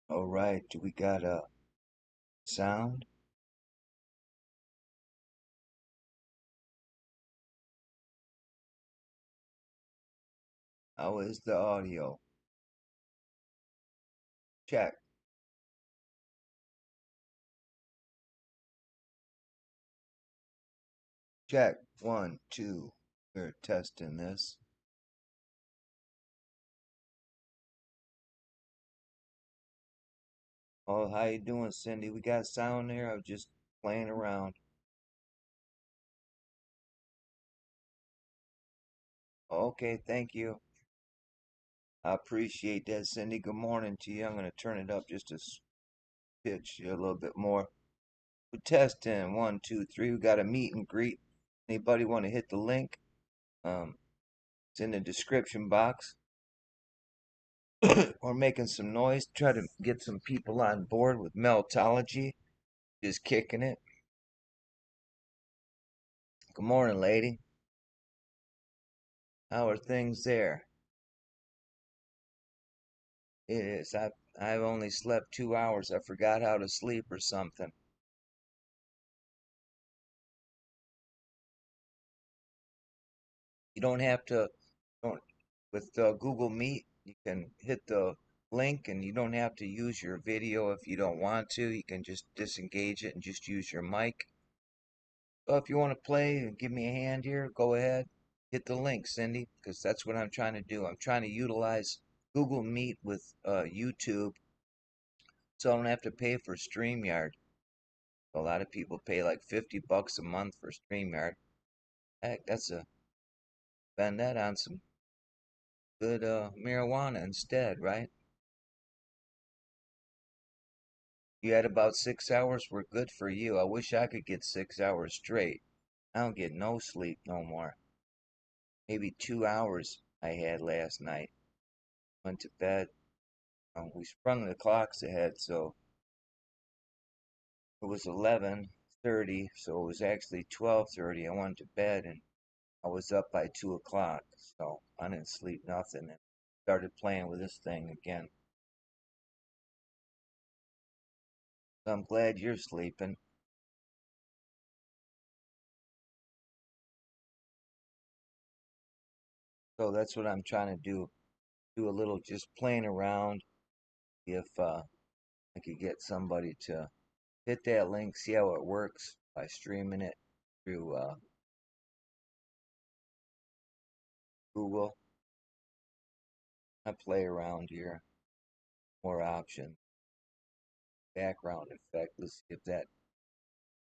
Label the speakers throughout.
Speaker 1: All right, do we got a sound? How is the audio? Check, check. One, two. We're testing this. Oh, how you doing, Cindy? We got sound there. I was just playing around. Okay, thank you. I appreciate that, Cindy. Good morning to you. I'm gonna turn it up just a pitch a little bit more. We're testing. One, two, three. We got a meet and greet. Anybody want to hit the link? Um, it's in the description box. We're making some noise. Try to get some people on board with Meltology. Just kicking it. Good morning, lady. How are things there? It is. I've only slept 2 hours. I forgot how to sleep or something. You don't have to. Don't with Google Meet. You can hit the link, and you don't have to use your video if you don't want to. You can just disengage it and just use your mic. So if you want to play and give me a hand here, go ahead. Hit the link, Cindy, because that's what I'm trying to do. I'm trying to utilize Google Meet with YouTube so I don't have to pay for StreamYard. A lot of people pay like $50 a month for StreamYard. Heck, that's a spend that on some good marijuana instead, right? You had about 6 hours. We're good for you. I wish I could get 6 hours straight. I don't get no sleep no more. Maybe 2 hours I had last night. Went to bed. We sprung the clocks ahead, so it was 11:30, so it was actually 12:30. I went to bed and I was up by 2 o'clock, so I didn't sleep nothing and started playing with this thing again. So I'm glad you're sleeping. So that's what I'm trying to do. Do a little just playing around. If I could get somebody to hit that link, see how it works by streaming it through Google. I play around here. More options. Background effect. Let's see if that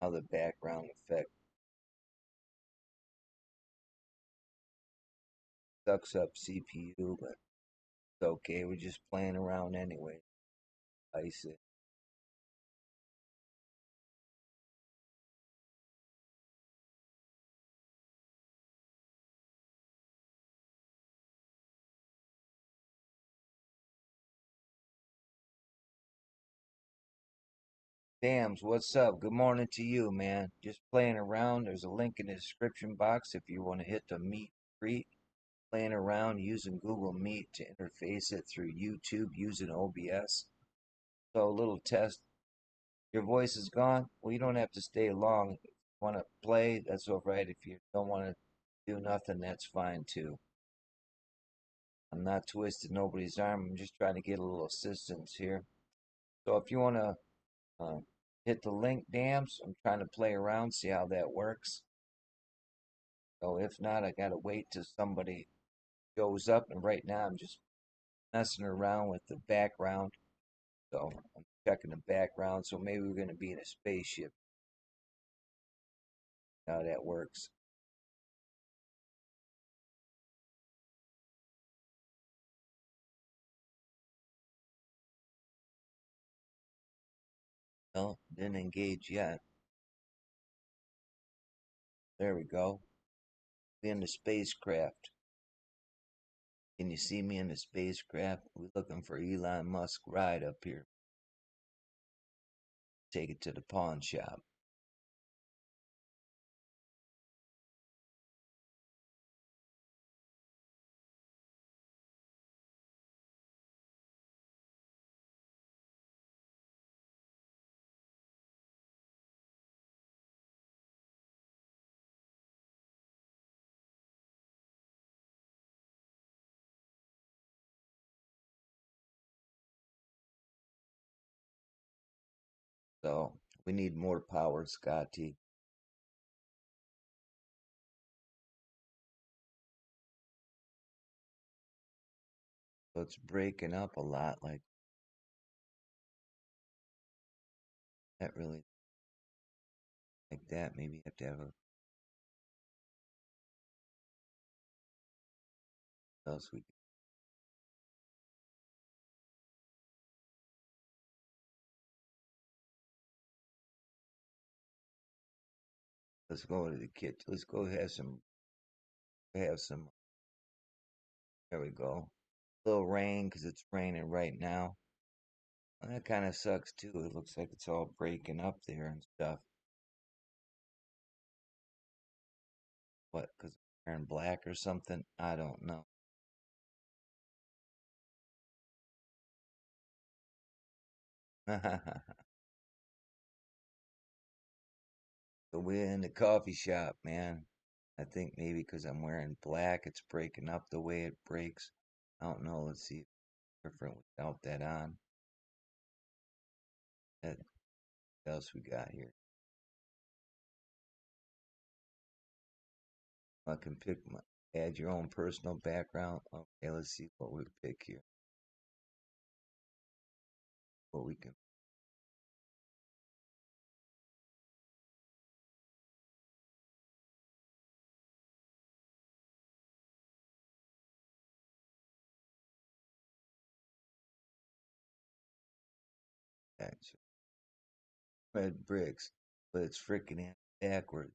Speaker 1: how the background effect sucks up CPU, but it's okay. We're just playing around anyway. I see. Dams, what's up? Good morning to you, man. Just playing around. There's a link in the description box if you want to hit the meet greet. Playing around using Google Meet to interface it through YouTube using OBS. So a little test. Your voice is gone. Well, you don't have to stay long. If you want to play, that's all right. If you don't want to do nothing, that's fine too. I'm not twisting nobody's arm. I'm just trying to get a little assistance here. So if you want to uh, hit the link, dams, I'm trying to play around, see how that works. So if not, I gotta wait till somebody shows up. And right now, I'm just messing around with the background. So I'm checking the background. So maybe we're gonna be in a spaceship. How that works. No, didn't engage yet. There we go. Be in the spacecraft. Can you see me in the spacecraft? We're looking for Elon Musk ride up here. Take it to the pawn shop. So we need more power, Scotty. So it's breaking up a lot like that, really, like that. Maybe you have to have a else we let's go to the kitchen. Let's go have some. There we go. A little rain because it's raining right now. Well, that kind of sucks too. It looks like it's all breaking up there and stuff. What? Because they're wearing black or something? I don't know. So we're in the coffee shop, man. I think maybe because I'm wearing black, it's breaking up the way it breaks. I don't know. Let's see if it's different without that on. What else we got here? I can pick my add your own personal background. Okay, let's see what we pick here. What we can add. Red bricks, but it's freaking backwards.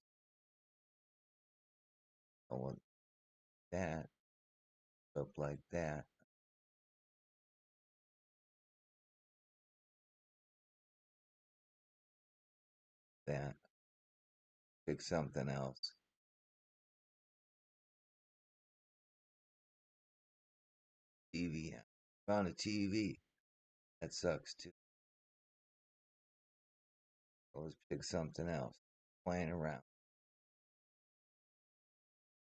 Speaker 1: I want that up like that. That pick something else. TV. Found a TV. That sucks too. So let's pick something else. Playing around.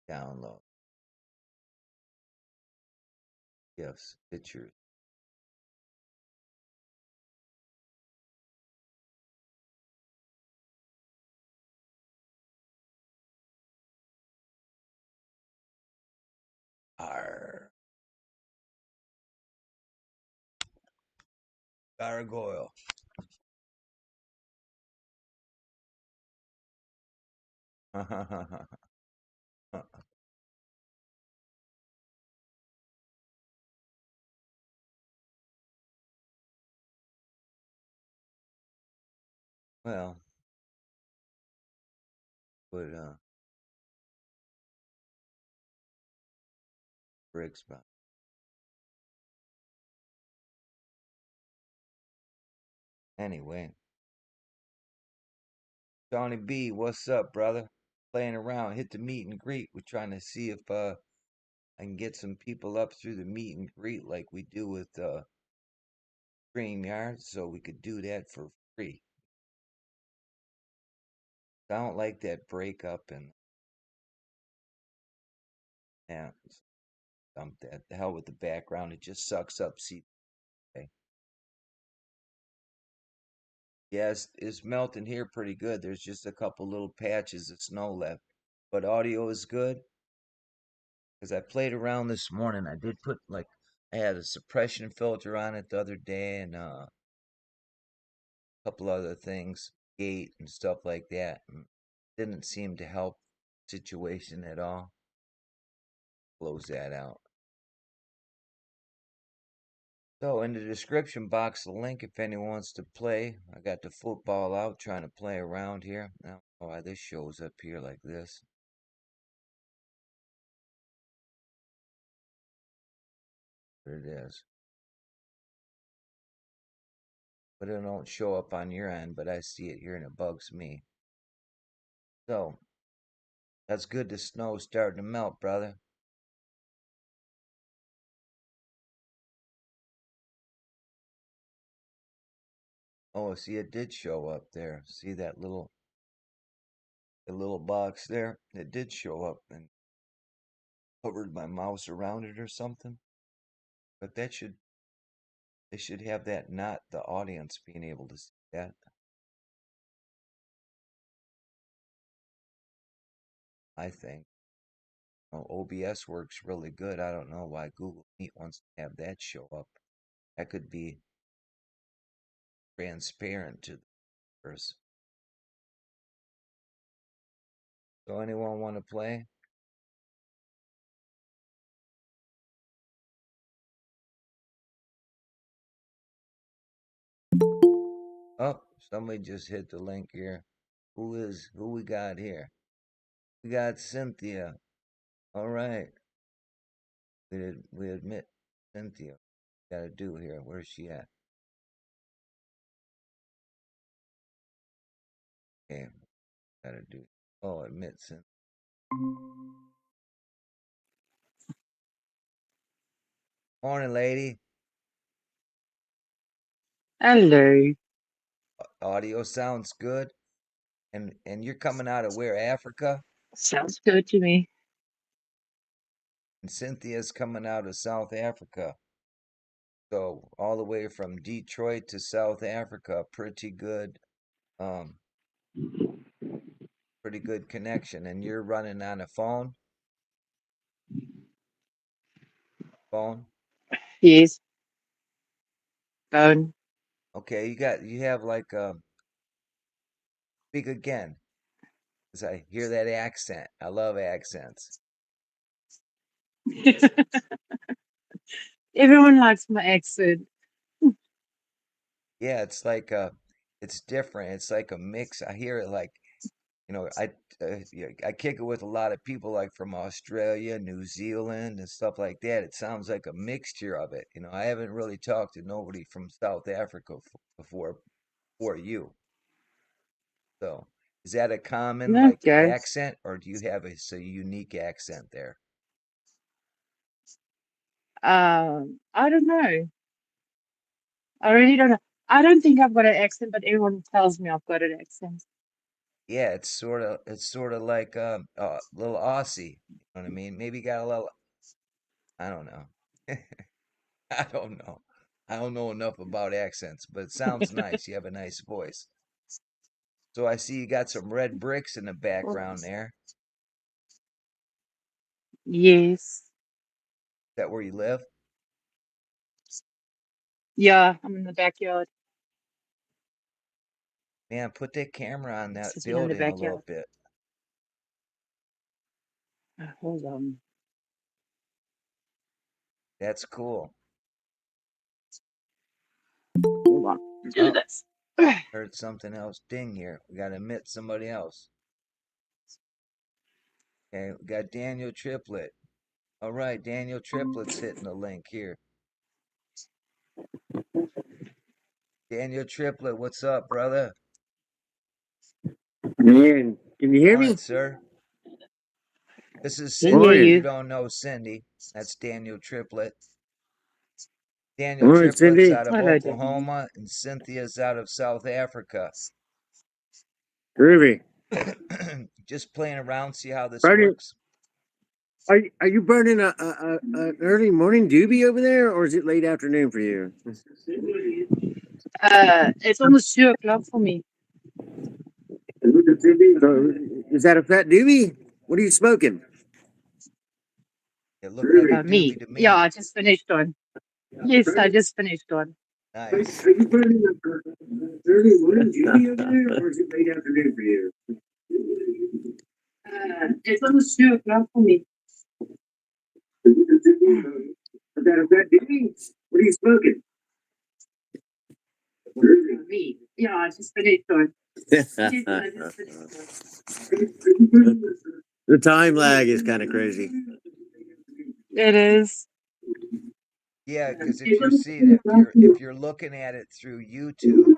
Speaker 1: Download. Gifts. Pictures. Arr. Gargoyle. Well, put bricks by. Anyway, Johnny B, what's up, brother? Playing around. Hit the meet and greet. We're trying to see if I can get some people up through the meet and greet like we do with StreamYard, so we could do that for free. I don't like that breakup and yeah, dump that. The hell with the background. It just sucks up CPA. Yeah, it's melting here pretty good. There's just a couple little patches of snow left, but audio is good because I played around this morning. I did put like I had a suppression filter on it the other day and a couple other things, gate and stuff like that. And didn't seem to help situation at all. Close that out. So in the description box, the link if anyone wants to play. I got the football out trying to play around here. I don't know why this shows up here like this. There it is. But it don't show up on your end, but I see it here and it bugs me. So that's good. The snow's starting to melt, brother. Oh, see it did show up there. See that little box there? It did show up and hovered my mouse around it or something. But that should they should have that not the audience being able to see that. I think. OBS works really good. I don't know why Google Meet wants to have that show up. That could be transparent to the viewers. So anyone want to play? Oh, somebody just hit the link here. Who we got here? We got Cynthia. All right. We admit Cynthia. Gotta do here. Where's she at? Okay, gotta do. Oh, admit Cynthia. Morning, lady.
Speaker 2: Hello.
Speaker 1: Audio sounds good. And you're coming out of where? Africa?
Speaker 2: Sounds good to me.
Speaker 1: And Cynthia's coming out of South Africa. So all the way from Detroit to South Africa, um, pretty good connection. And you're running on a phone? Phone?
Speaker 2: Yes. Phone.
Speaker 1: Okay, you have like speak again. Cause I hear that accent. I love accents.
Speaker 2: Everyone likes my accent.
Speaker 1: Yeah, it's like it's different. It's like a mix. I hear it like, yeah, I kick it with a lot of people like from Australia, New Zealand, and stuff like that. It sounds like a mixture of it. I haven't really talked to nobody from South Africa before you. So, is that a common like
Speaker 2: Okay.
Speaker 1: accent, or do you have a unique accent there?
Speaker 2: I don't know. I really don't know. I don't think I've got an accent, but everyone tells me I've got an accent.
Speaker 1: Yeah, it's sort of like a little Aussie. You know what I mean? Maybe got a little. I don't know. I don't know. I don't know enough about accents, but it sounds nice. You have a nice voice. So I see you got some red bricks in the background there.
Speaker 2: Yes.
Speaker 1: Is that where you live?
Speaker 2: Yeah, I'm in the backyard.
Speaker 1: Man, put that camera on
Speaker 2: I'm
Speaker 1: that
Speaker 2: sitting in the
Speaker 1: building a little
Speaker 2: backyard.
Speaker 1: bit.
Speaker 2: Hold on.
Speaker 1: That's cool.
Speaker 2: Hold on. Do
Speaker 1: Oh,
Speaker 2: this.
Speaker 1: heard something else ding here. We got to admit somebody else. Okay, we got Daniel Triplet. All right, Daniel Triplet's hitting the link here. Daniel Triplet, what's up, brother?
Speaker 3: Man, can you hear
Speaker 1: Morning,
Speaker 3: me?
Speaker 1: sir. This is
Speaker 2: Can hear
Speaker 1: Cindy. If
Speaker 3: Morning.
Speaker 1: you
Speaker 2: you.
Speaker 1: don't know Cindy, that's Daniel Triplet. Daniel
Speaker 3: Morning,
Speaker 1: Triplet's
Speaker 3: Cindy.
Speaker 1: out of
Speaker 2: Hello, Daniel.
Speaker 1: Oklahoma, and Cynthia's out of South Africa.
Speaker 3: Groovy.
Speaker 1: Just playing around, see how this
Speaker 3: Burning,
Speaker 1: works.
Speaker 3: are you burning an early morning doobie over there, or is it late afternoon for you?
Speaker 2: It's almost 2 o'clock for me.
Speaker 3: So, is that a fat doobie? What are you smoking?
Speaker 1: It looked like a
Speaker 2: Me.
Speaker 1: doobie to
Speaker 2: Yeah,
Speaker 1: me.
Speaker 2: I just finished one. Yes, I just finished one.
Speaker 1: Nice.
Speaker 3: Are you burning an early morning doobie over there, or is it late afternoon for you?
Speaker 2: It's almost 2 o'clock for me.
Speaker 3: Is that a fat doobie? What are you smoking?
Speaker 2: Me. Yeah, I just finished one.
Speaker 3: The time lag is kind of crazy.
Speaker 2: It is.
Speaker 1: Yeah, because if you see it, if you're looking at it through YouTube,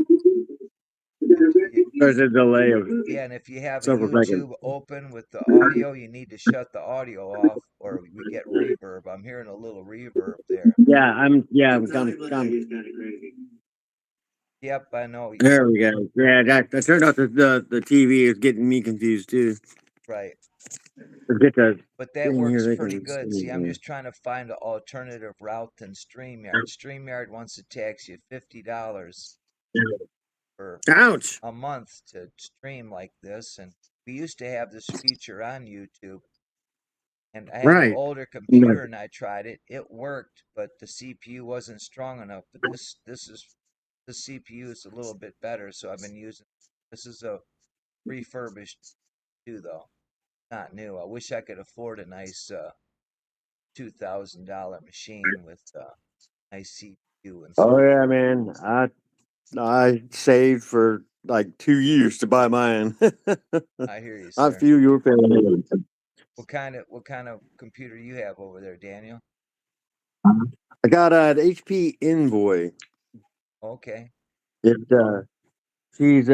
Speaker 3: There's a delay of
Speaker 1: yeah, and if you have a
Speaker 3: several seconds.
Speaker 1: YouTube open with the audio, you need to shut the audio off, or we get reverb. I'm hearing a little reverb there.
Speaker 3: I'm
Speaker 1: Yep, I know.
Speaker 3: There we go. Yeah, that turned out the TV is getting me confused too.
Speaker 1: Right.
Speaker 3: Let's get the
Speaker 1: But that
Speaker 3: thing here.
Speaker 1: works
Speaker 3: They can
Speaker 1: pretty
Speaker 3: be
Speaker 1: good. See, I'm
Speaker 3: seen
Speaker 1: just trying to find an alternative route than StreamYard. StreamYard wants to tax you $50
Speaker 3: here.
Speaker 1: for
Speaker 3: Ouch!
Speaker 1: a month to stream like this, and we used to have this feature on YouTube, and I have an
Speaker 3: Right.
Speaker 1: older computer, and I tried it. It worked, but the CPU wasn't strong enough. But the CPU is a little bit better, so I've been using. This is a refurbished too, though, not new. I wish I could afford a nice $2,000 machine with nice CPU and
Speaker 3: Oh
Speaker 1: stuff.
Speaker 3: yeah, man. I saved for like 2 years to buy mine.
Speaker 1: I hear you,
Speaker 3: I
Speaker 1: sir.
Speaker 3: feel your pain.
Speaker 1: What kind of computer you have over there, Daniel?
Speaker 3: I got an HP Envoy.
Speaker 1: Okay.
Speaker 3: It she's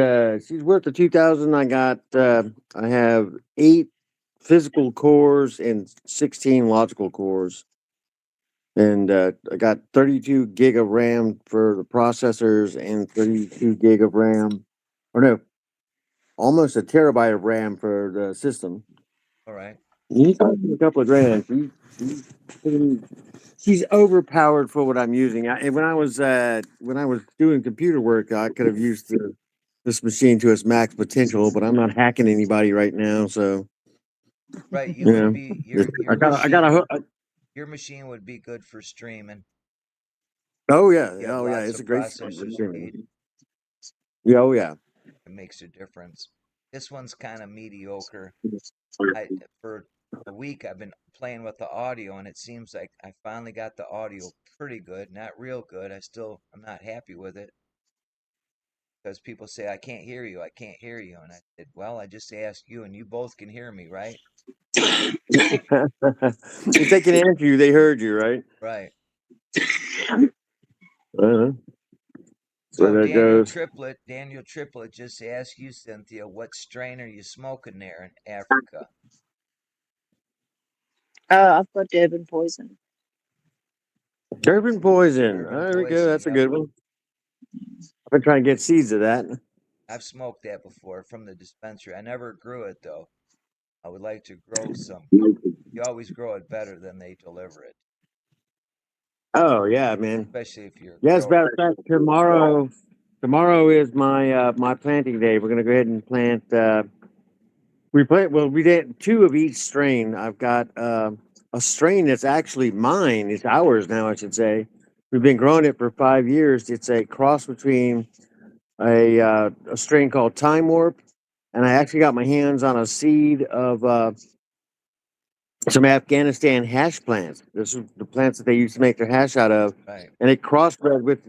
Speaker 3: worth the 2,000. I have 8 physical cores and 16 logical cores. And I got 32 gig of RAM for the processors and 32 gig of RAM. Or no, almost a terabyte of RAM for the system.
Speaker 1: All right.
Speaker 3: You talking a couple of grand. She's overpowered for what I'm using. And when I was doing computer work, I could have used this machine to its max potential, but I'm not hacking anybody right now, so
Speaker 1: Right. You would
Speaker 3: yeah.
Speaker 1: be your
Speaker 3: I
Speaker 1: your
Speaker 3: got a
Speaker 1: machine.
Speaker 3: hook.
Speaker 1: Your machine would be good for streaming.
Speaker 3: Oh yeah,
Speaker 1: You have
Speaker 3: oh yeah,
Speaker 1: lots
Speaker 3: it's
Speaker 1: of
Speaker 3: a great.
Speaker 1: processor speed.
Speaker 3: Yeah, oh yeah.
Speaker 1: It makes a difference. This one's kind of mediocre. I For a week I've been playing with the audio, and it seems like I finally got the audio pretty good. Not real good. I'm not happy with it because people say I can't hear you. I can't hear you, and I said, well, I just asked you, and you both can hear me, right?
Speaker 3: If they can answer you, they heard you, right?
Speaker 1: Right.
Speaker 3: Uh-huh. Where
Speaker 1: So
Speaker 3: that goes.
Speaker 1: Daniel Triplet just asked you, Cynthia, what strain are you smoking there in Africa?
Speaker 2: I've got Durban poison.
Speaker 3: Durban poison.
Speaker 1: Urban
Speaker 3: There we go.
Speaker 1: poison.
Speaker 3: That's a
Speaker 1: Yep.
Speaker 3: good one. I've been trying to get seeds of that.
Speaker 1: I've smoked that before from the dispensary. I never grew it though. I would like to grow some. You always grow it better than they deliver it,
Speaker 3: Oh yeah, man.
Speaker 1: especially if you're a
Speaker 3: Yes,
Speaker 1: grower.
Speaker 3: matter of fact, tomorrow is my planting day. We're gonna go ahead and plant. We plant. Well, we did 2 of each strain. I've got a strain that's actually mine. It's ours now, I should say. We've been growing it for 5 years. It's a cross between a strain called Time Warp, and I actually got my hands on a seed of some Afghanistan hash plants. This is the plants that they used to make their hash out of,
Speaker 1: Right.
Speaker 3: and it crossbred with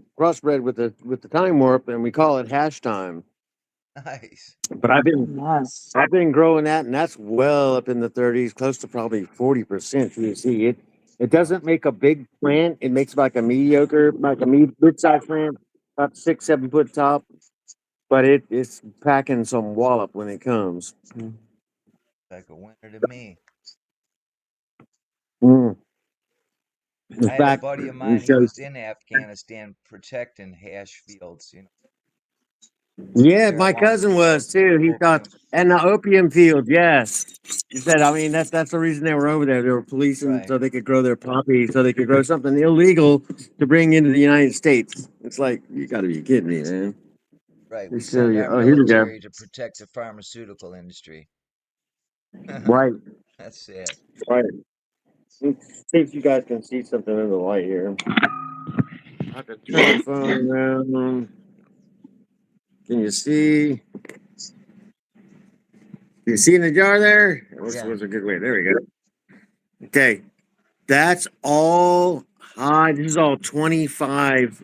Speaker 3: the Time Warp, and we call it hash time.
Speaker 1: Nice.
Speaker 3: But
Speaker 2: Nice.
Speaker 3: I've been growing that, and that's well up in the 30s, close to probably 40% THC. It
Speaker 1: Wow.
Speaker 3: doesn't make a big plant. It makes like a mediocre, like a mid-sized plant, about 6, 7 foot top. But it's packing some wallop when it comes.
Speaker 1: Like a winner to me.
Speaker 3: Mm. In
Speaker 1: I had a
Speaker 3: fact,
Speaker 1: buddy of
Speaker 3: we
Speaker 1: mine, he
Speaker 3: showed.
Speaker 1: was in Afghanistan protecting hash fields,
Speaker 3: Yeah, my
Speaker 1: marijuana
Speaker 3: cousin was
Speaker 1: fields and
Speaker 3: too. He thought,
Speaker 1: opium.
Speaker 3: and the opium field, yes. He said, I mean, that's the reason they were over there. They were policing
Speaker 1: Right.
Speaker 3: so they could grow their poppy, so they could grow something illegal to bring into the United States. It's like you got to be kidding me, man.
Speaker 1: Right.
Speaker 3: They
Speaker 1: We
Speaker 3: show
Speaker 1: send
Speaker 3: you.
Speaker 1: our
Speaker 3: Oh, here we go.
Speaker 1: military to protect the pharmaceutical industry.
Speaker 3: Right,
Speaker 1: That's sad.
Speaker 3: right. See if you guys can see something in the light here. I have to turn the phone around. Can you see? You see in the jar there?
Speaker 1: Yeah.
Speaker 3: What's a good way? There we go. Okay, that's all high. This is all 25.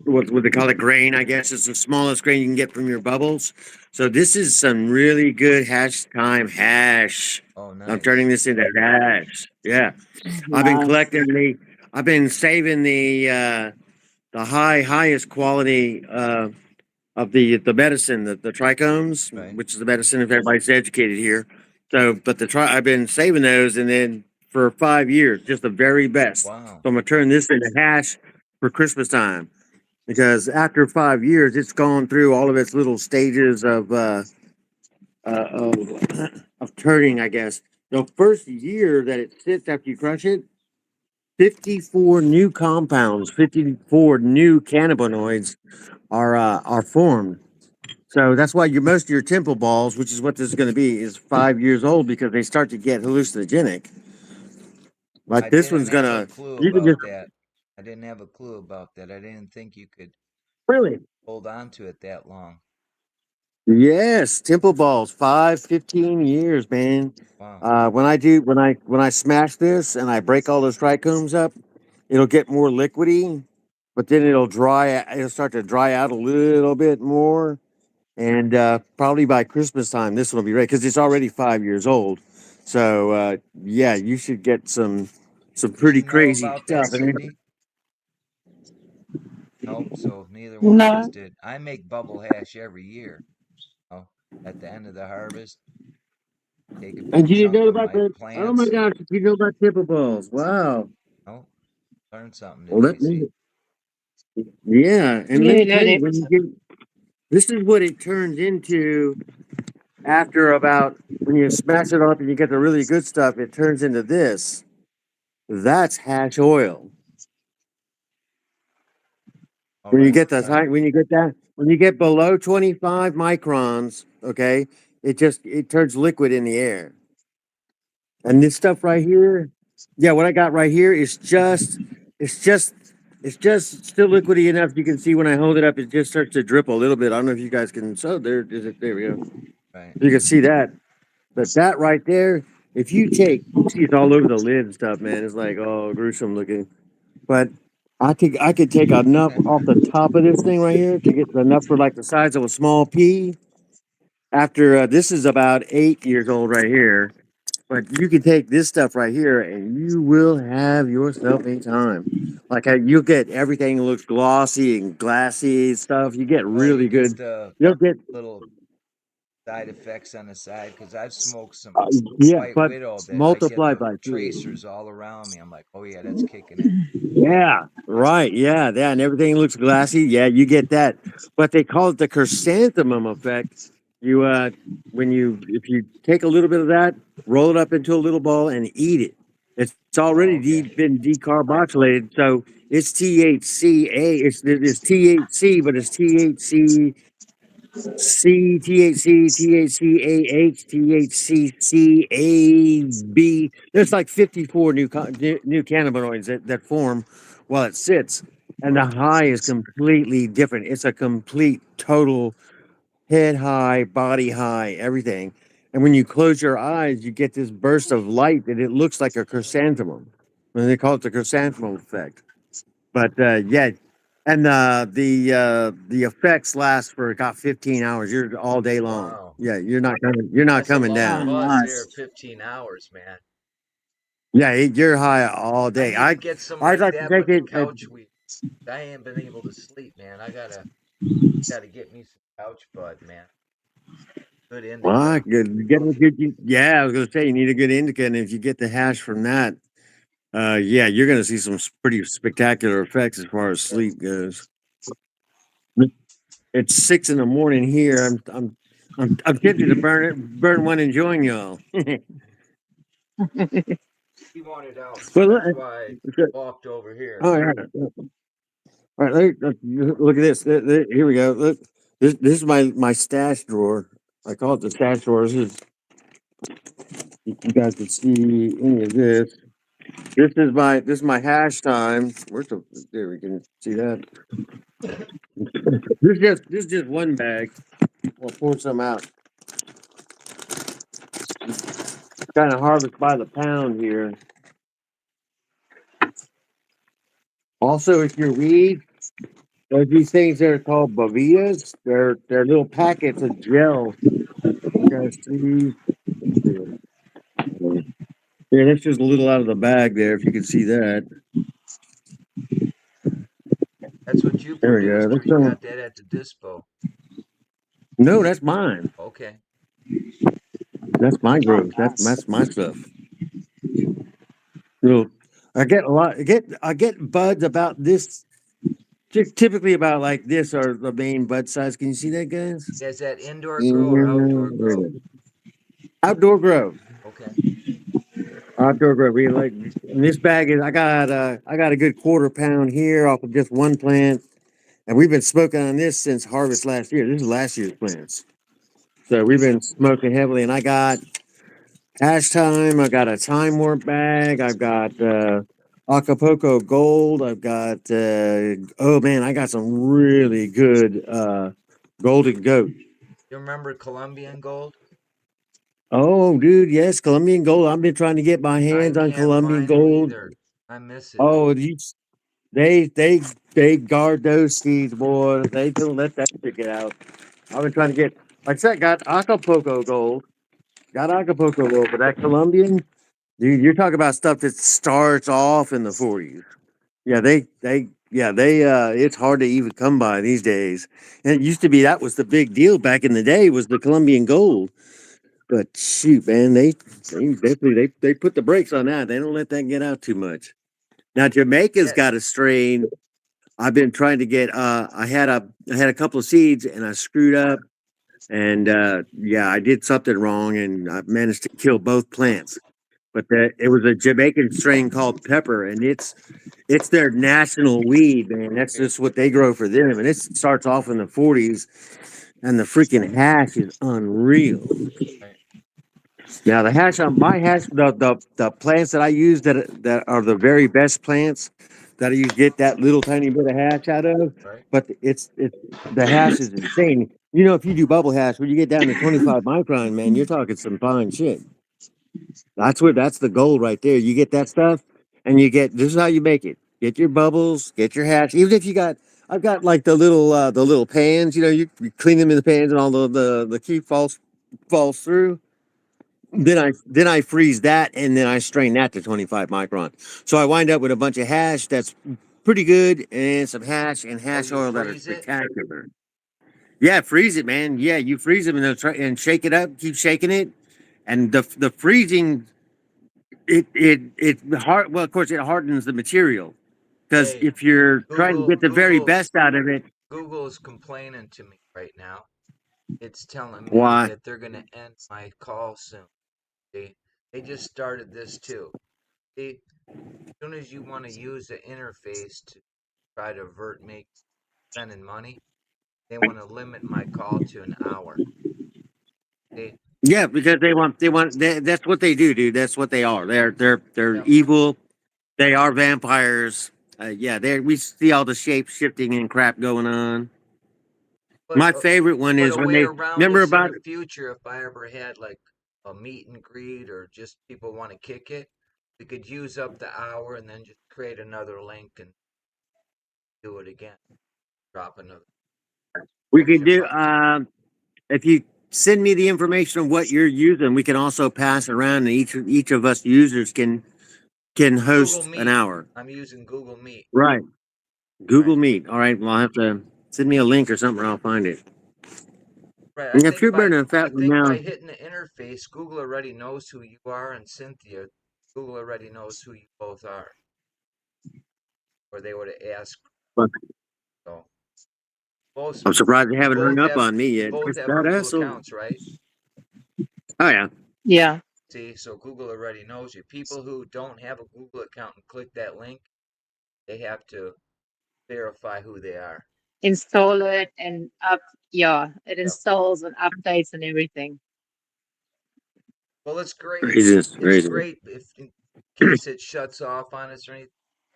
Speaker 3: What they call it, grain, I guess. It's the smallest grain you can get from your bubbles. So this is some really good hash time hash.
Speaker 1: Oh,
Speaker 3: I'm turning
Speaker 1: nice.
Speaker 3: this into hash. Yeah, I've been
Speaker 2: Nice.
Speaker 3: collecting I've been saving the highest quality of the medicine, the trichomes,
Speaker 1: Right.
Speaker 3: which is the medicine if everybody's educated here. So, but I've been saving those, and then for 5 years, just the very best.
Speaker 1: Wow.
Speaker 3: So I'm gonna turn this into hash for Christmas time because after 5 years, it's gone through all of its little stages uh, of of turning. I guess the first year that it sits after you crush it, 54 new compounds, 54 new cannabinoids are formed. So that's why most of your temple balls, which is what this is going to be, is 5 years old because they start to get hallucinogenic. Like
Speaker 1: I
Speaker 3: this
Speaker 1: didn't
Speaker 3: one's
Speaker 1: have a
Speaker 3: gonna,
Speaker 1: clue
Speaker 3: you can just
Speaker 1: about that. I didn't have a clue about that. I didn't think you could
Speaker 3: really.
Speaker 1: hold on to it that long.
Speaker 3: Yes, temple balls, 5, 15 years, man.
Speaker 1: Wow.
Speaker 3: When I smash this and I break all those trichomes up, it'll get more liquidy, but then it'll start to dry out a little bit more. And probably by Christmas time, this one will be ready because it's already 5 years old. So yeah, you should get some
Speaker 1: Did
Speaker 3: pretty
Speaker 1: you know
Speaker 3: crazy
Speaker 1: about that,
Speaker 3: stuff. And
Speaker 1: Cindy? Nope. So neither one of us
Speaker 2: No.
Speaker 1: did. I make bubble hash every year. Oh, at the end of the harvest, take a
Speaker 3: and
Speaker 1: big
Speaker 3: you didn't
Speaker 1: chunk
Speaker 3: know
Speaker 1: of
Speaker 3: about
Speaker 1: my
Speaker 3: the? Oh my
Speaker 1: plants and
Speaker 3: gosh, you know about temple balls? Wow.
Speaker 1: oh, learn something
Speaker 3: Well,
Speaker 1: today. See?
Speaker 3: yeah, and let
Speaker 2: Yeah,
Speaker 3: me
Speaker 2: no,
Speaker 3: tell you, when you
Speaker 2: definitely.
Speaker 3: get this is what it turns into after about when you smash it up and you get the really good stuff. It turns into this. That's hash oil.
Speaker 1: All
Speaker 3: When you
Speaker 1: right.
Speaker 3: get the high, when you get below 25 microns, okay, it turns liquid in the air. And this stuff right here, yeah, what I got right here is it's just it's just still liquidy enough you can see when I hold it up, it just starts to drip a little bit. I don't know if you guys can. So there we go.
Speaker 1: Right.
Speaker 3: You can see that. But that right there, if you see it's all over the lid and stuff, man. It's like, oh, gruesome looking. But I could take enough off the top of this thing right here to get enough for like the size of a small pea. After this is about 8 years old right here, but you can take this stuff right here and you will have yourself a time. Like you'll get everything that looks glossy and glassy stuff. You get
Speaker 1: Oh, you
Speaker 3: really
Speaker 1: get
Speaker 3: good.
Speaker 1: the
Speaker 3: You'll get
Speaker 1: little side effects on the side because I've smoked some
Speaker 3: uh, yeah,
Speaker 1: White
Speaker 3: but
Speaker 1: Widow that I get
Speaker 3: multiplied
Speaker 1: the
Speaker 3: by two.
Speaker 1: tracers all around me. I'm like, oh yeah, that's kicking in.
Speaker 3: Yeah, right. Yeah, and everything looks glassy. Yeah, you get that. But they call it the chrysanthemum effect. You when you if you take a little bit of that, roll it up into a little ball and eat it. It's
Speaker 1: Oh,
Speaker 3: already
Speaker 1: okay.
Speaker 3: been decarboxylated, so it's THCA. It's THC, but it's THC C, THC, THCAH, THCCAB. There's like 54 new cannabinoids that form while it sits. And the high is completely different. It's a complete, total head high, body high, everything. And when you close your eyes, you get this burst of light that it looks like a chrysanthemum. And they call it the chrysanthemum effect. But yeah, and the effects last for about 15 hours. You're all day long.
Speaker 1: Wow.
Speaker 3: Yeah, you're not coming. You're not
Speaker 1: That's a
Speaker 3: coming
Speaker 1: long
Speaker 2: Oh,
Speaker 3: down.
Speaker 1: buzz there,
Speaker 2: nice.
Speaker 1: 15 hours, man.
Speaker 3: Yeah, you're high all
Speaker 1: I
Speaker 3: day.
Speaker 1: need to get some
Speaker 3: I'd
Speaker 1: like
Speaker 3: like to
Speaker 1: that
Speaker 3: take
Speaker 1: with the
Speaker 3: it.
Speaker 1: couch weed. I ain't been able to sleep, man. I gotta get me some couch bud, man. Good
Speaker 3: Well,
Speaker 1: indica.
Speaker 3: get a good. Yeah, I was gonna say you need a good indica, and if you get the hash from that, yeah, you're gonna see some pretty spectacular effects as far as sleep goes. It's 6 in the morning here. I'm tempted to burn one and join y'all.
Speaker 1: He wanted out, so
Speaker 3: Well,
Speaker 1: that's why I walked over here.
Speaker 3: oh yeah. All right, look at this. Here we go. Look, this is my stash drawer. I call it the stash drawer. This is if you guys can see any of this. This is my hash time. Where's the there we can see that. This is just one bag. We'll pour some out. Kind of harvest by the pound here. Also, if you're weed, there's these things that are called bavillas. They're little packets of gel. You guys see? Yeah, that's just a little out of the bag there. If you can see that.
Speaker 1: That's what you
Speaker 3: There we go.
Speaker 1: produced, or you got that at the dispo?
Speaker 3: No, that's mine.
Speaker 1: Okay.
Speaker 3: That's my
Speaker 2: Oh,
Speaker 3: growth.
Speaker 2: nice.
Speaker 3: That's my stuff. Little, I get a lot. I get buds about this. Typically about like this are the main bud size. Can you see that, guys?
Speaker 1: Is that indoor
Speaker 3: Yeah,
Speaker 1: grow or outdoor
Speaker 3: there it
Speaker 1: grow?
Speaker 3: is. Outdoor grow.
Speaker 1: Okay.
Speaker 3: Outdoor grow. We like in this bag is I got a good quarter pound here off of just one plant, And we've been smoking on this since harvest last year. This is last year's plants. So we've been smoking heavily, and I got hash time. I got a time warp bag. I've got Acapulco Gold. I've got oh man, I got some really good golden goat.
Speaker 1: You remember Colombian gold?
Speaker 3: Oh, dude, yes, Colombian gold. I've been trying to get my
Speaker 1: I
Speaker 3: hands on
Speaker 1: can't
Speaker 3: Colombian
Speaker 1: find them
Speaker 3: gold.
Speaker 1: either. I miss it.
Speaker 3: Oh, they they they guard those seeds, boy. They don't let that shit get out. I've been trying to get, like I said, got Acapulco gold, got Acapulco gold, but that Colombian, dude, you're talking about stuff that starts off in the 40s. Yeah, it's hard to even come by these days. And it used to be that was the big deal back in the day was the Colombian gold. But shoot, man, they definitely they put the brakes on that. They don't let that get out too much. Now Jamaica's
Speaker 1: Yeah,
Speaker 3: got a strain. I've been trying to get. I had a couple of seeds and I screwed up, and yeah, I did something wrong, and I managed to kill both plants. But it was a Jamaican strain called Pepper, and it's their national weed, man. That's
Speaker 1: right,
Speaker 3: just what they grow for them, and it starts off in the 40s, and the freaking hash is unreal.
Speaker 1: right.
Speaker 3: Now the hash on my hash, the plants that I use that are the very best plants that you get that little tiny bit of hash out of,
Speaker 1: Right.
Speaker 3: but it's the hash is insane. You know, if you do bubble hash, when you get down to 25 micron, man, you're talking some fine shit. That's the goal right there. You get that stuff, and you get this is how you make it. Get your bubbles, get your hash. Even if you got, I've got like the little pans. You know, you clean them in the pans, and all the key falls through. Then I freeze that and then I strain that to 25 micron. So I wind up with a bunch of hash that's pretty good and some hash and
Speaker 1: Oh,
Speaker 3: hash
Speaker 1: you
Speaker 3: oil that are
Speaker 1: freeze it?
Speaker 3: spectacular. Yeah, freeze it, man. Yeah, you freeze them and and shake it up, keep shaking it. And the freezing it hard well of course it hardens the material because
Speaker 1: Hey,
Speaker 3: if you're trying to
Speaker 1: Google,
Speaker 3: get the very
Speaker 1: Google,
Speaker 3: best out of it,
Speaker 1: Google is complaining to me right now. It's telling me
Speaker 3: why?
Speaker 1: that they're gonna end my call soon. See, they just started this too. See, as soon as you want to use the interface to try to avert me spending money, they want to limit my call to an hour. See,
Speaker 3: Yeah, because that's what they do, dude. That's what they are. They're
Speaker 1: yeah.
Speaker 3: evil. They are vampires. Yeah, we see all the shape shifting and crap going on.
Speaker 1: But
Speaker 3: My favorite one
Speaker 1: but
Speaker 3: is
Speaker 1: a
Speaker 3: when
Speaker 1: way
Speaker 3: they
Speaker 1: around
Speaker 3: remember
Speaker 1: this in
Speaker 3: about.
Speaker 1: the future, if I ever had like a meet and greet or just people want to kick it, we could use up the hour and then just create another link and do it again. Drop another
Speaker 3: We could
Speaker 1: description
Speaker 3: do
Speaker 1: box.
Speaker 3: if you send me the information of what you're using, we can also pass it around, and each of us users can
Speaker 1: Google
Speaker 3: host an
Speaker 1: Meet.
Speaker 3: hour.
Speaker 1: I'm using Google Meet.
Speaker 3: Right.
Speaker 1: Right.
Speaker 3: Google Meet. All right. Well, I'll have to send me a link or something, or I'll find it.
Speaker 1: Right.
Speaker 3: And if you're burning a
Speaker 1: I
Speaker 3: fat one
Speaker 1: think
Speaker 3: now,
Speaker 1: by hitting the interface, Google already knows who you are, and Cynthia, Google already knows who you both are, or they would have asked.
Speaker 3: but
Speaker 1: So both
Speaker 3: I'm surprised they
Speaker 1: you
Speaker 3: haven't hung
Speaker 1: both
Speaker 3: up
Speaker 1: have
Speaker 3: on me
Speaker 1: you
Speaker 3: yet.
Speaker 1: both
Speaker 3: It's
Speaker 1: have
Speaker 3: that
Speaker 1: Google
Speaker 3: asshole.
Speaker 1: accounts, right?
Speaker 3: Oh yeah.
Speaker 2: Yeah.
Speaker 1: See, so Google already knows you. People who don't have a Google account and click that link, they have to verify who they are.
Speaker 2: Install it and yeah, it
Speaker 1: Yep.
Speaker 2: installs and updates and everything.
Speaker 1: Well, it's great.
Speaker 3: Craziness,
Speaker 1: It's
Speaker 3: crazy.
Speaker 1: great if in case it shuts off on us or anything.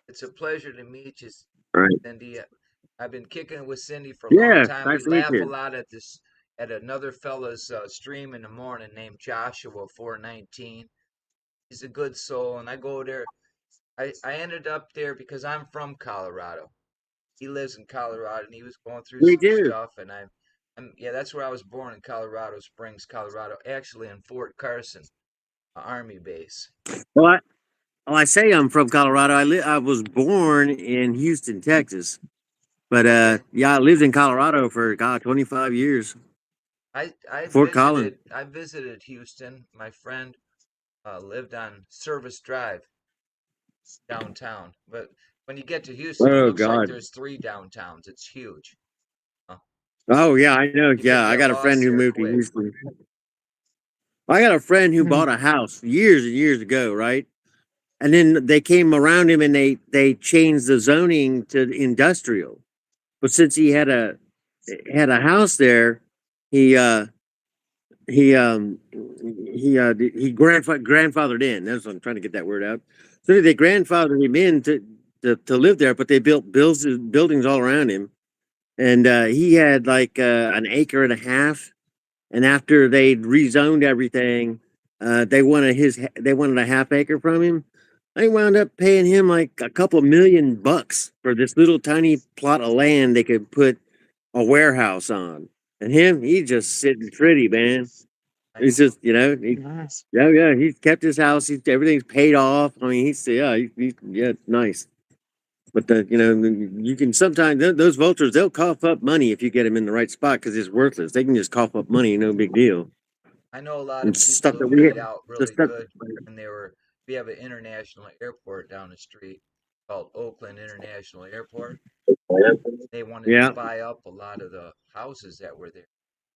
Speaker 1: It's a pleasure to meet you,
Speaker 3: Right.
Speaker 1: Cindy. I've been kicking it with Cindy for a long
Speaker 3: Yeah.
Speaker 1: time. We
Speaker 3: Nice to meet
Speaker 1: laugh a
Speaker 3: you.
Speaker 1: lot at this at another fella's stream in the morning named Joshua 419. He's a good soul, and I go there. I ended up there because I'm from Colorado. He lives in Colorado, and he was going through
Speaker 3: We
Speaker 1: some
Speaker 3: do.
Speaker 1: stuff, and I'm yeah, that's where I was born in Colorado Springs, Colorado. Actually, in Fort Carson, Army base.
Speaker 3: Well, I say I'm from Colorado. I was born in Houston, Texas, but
Speaker 1: Okay.
Speaker 3: yeah, I lived in Colorado for God 25 years. Fort Collins.
Speaker 1: I visited Houston. My friend lived on Service Drive downtown. But when you get to Houston, it
Speaker 3: Oh
Speaker 1: looks like
Speaker 3: God.
Speaker 1: there's three downtowns. It's huge. Uh,
Speaker 3: Oh yeah, I know.
Speaker 1: you
Speaker 3: Yeah,
Speaker 1: could
Speaker 3: I
Speaker 1: get
Speaker 3: got a friend
Speaker 1: lost
Speaker 3: who
Speaker 1: there
Speaker 3: moved to
Speaker 1: quick.
Speaker 3: Houston. I got a friend who
Speaker 2: Hmm.
Speaker 3: bought a house years and years ago, right? And then they came around him and they changed the zoning to industrial. but since he had a house there, he he grandfathered in. That's what I'm trying to get that word out. So they grandfathered him in to live there, but they built buildings all around him, and he had like an acre and a half. And after they rezoned everything, they wanted a half acre from him. They wound up paying him like a couple $1 million for this little tiny plot of land they could put a warehouse on. And he's just sitting pretty, man.
Speaker 1: I
Speaker 3: He's
Speaker 1: know.
Speaker 3: just,
Speaker 2: Nice.
Speaker 3: yeah, he's kept his house. Everything's paid off. I mean, yeah, nice. But you can sometimes those vultures they'll cough up money if you get them in the right spot because it's worthless. They can just cough up money, no big deal.
Speaker 1: I know a lot
Speaker 3: And
Speaker 1: of people
Speaker 3: stuff
Speaker 1: who
Speaker 3: that we
Speaker 1: made
Speaker 3: have,
Speaker 1: out
Speaker 3: the
Speaker 1: really
Speaker 3: stuff.
Speaker 1: good when they were. We have an international airport down the street called Oakland International Airport. They wanted to
Speaker 3: Yeah,
Speaker 1: buy up a lot of the houses that were there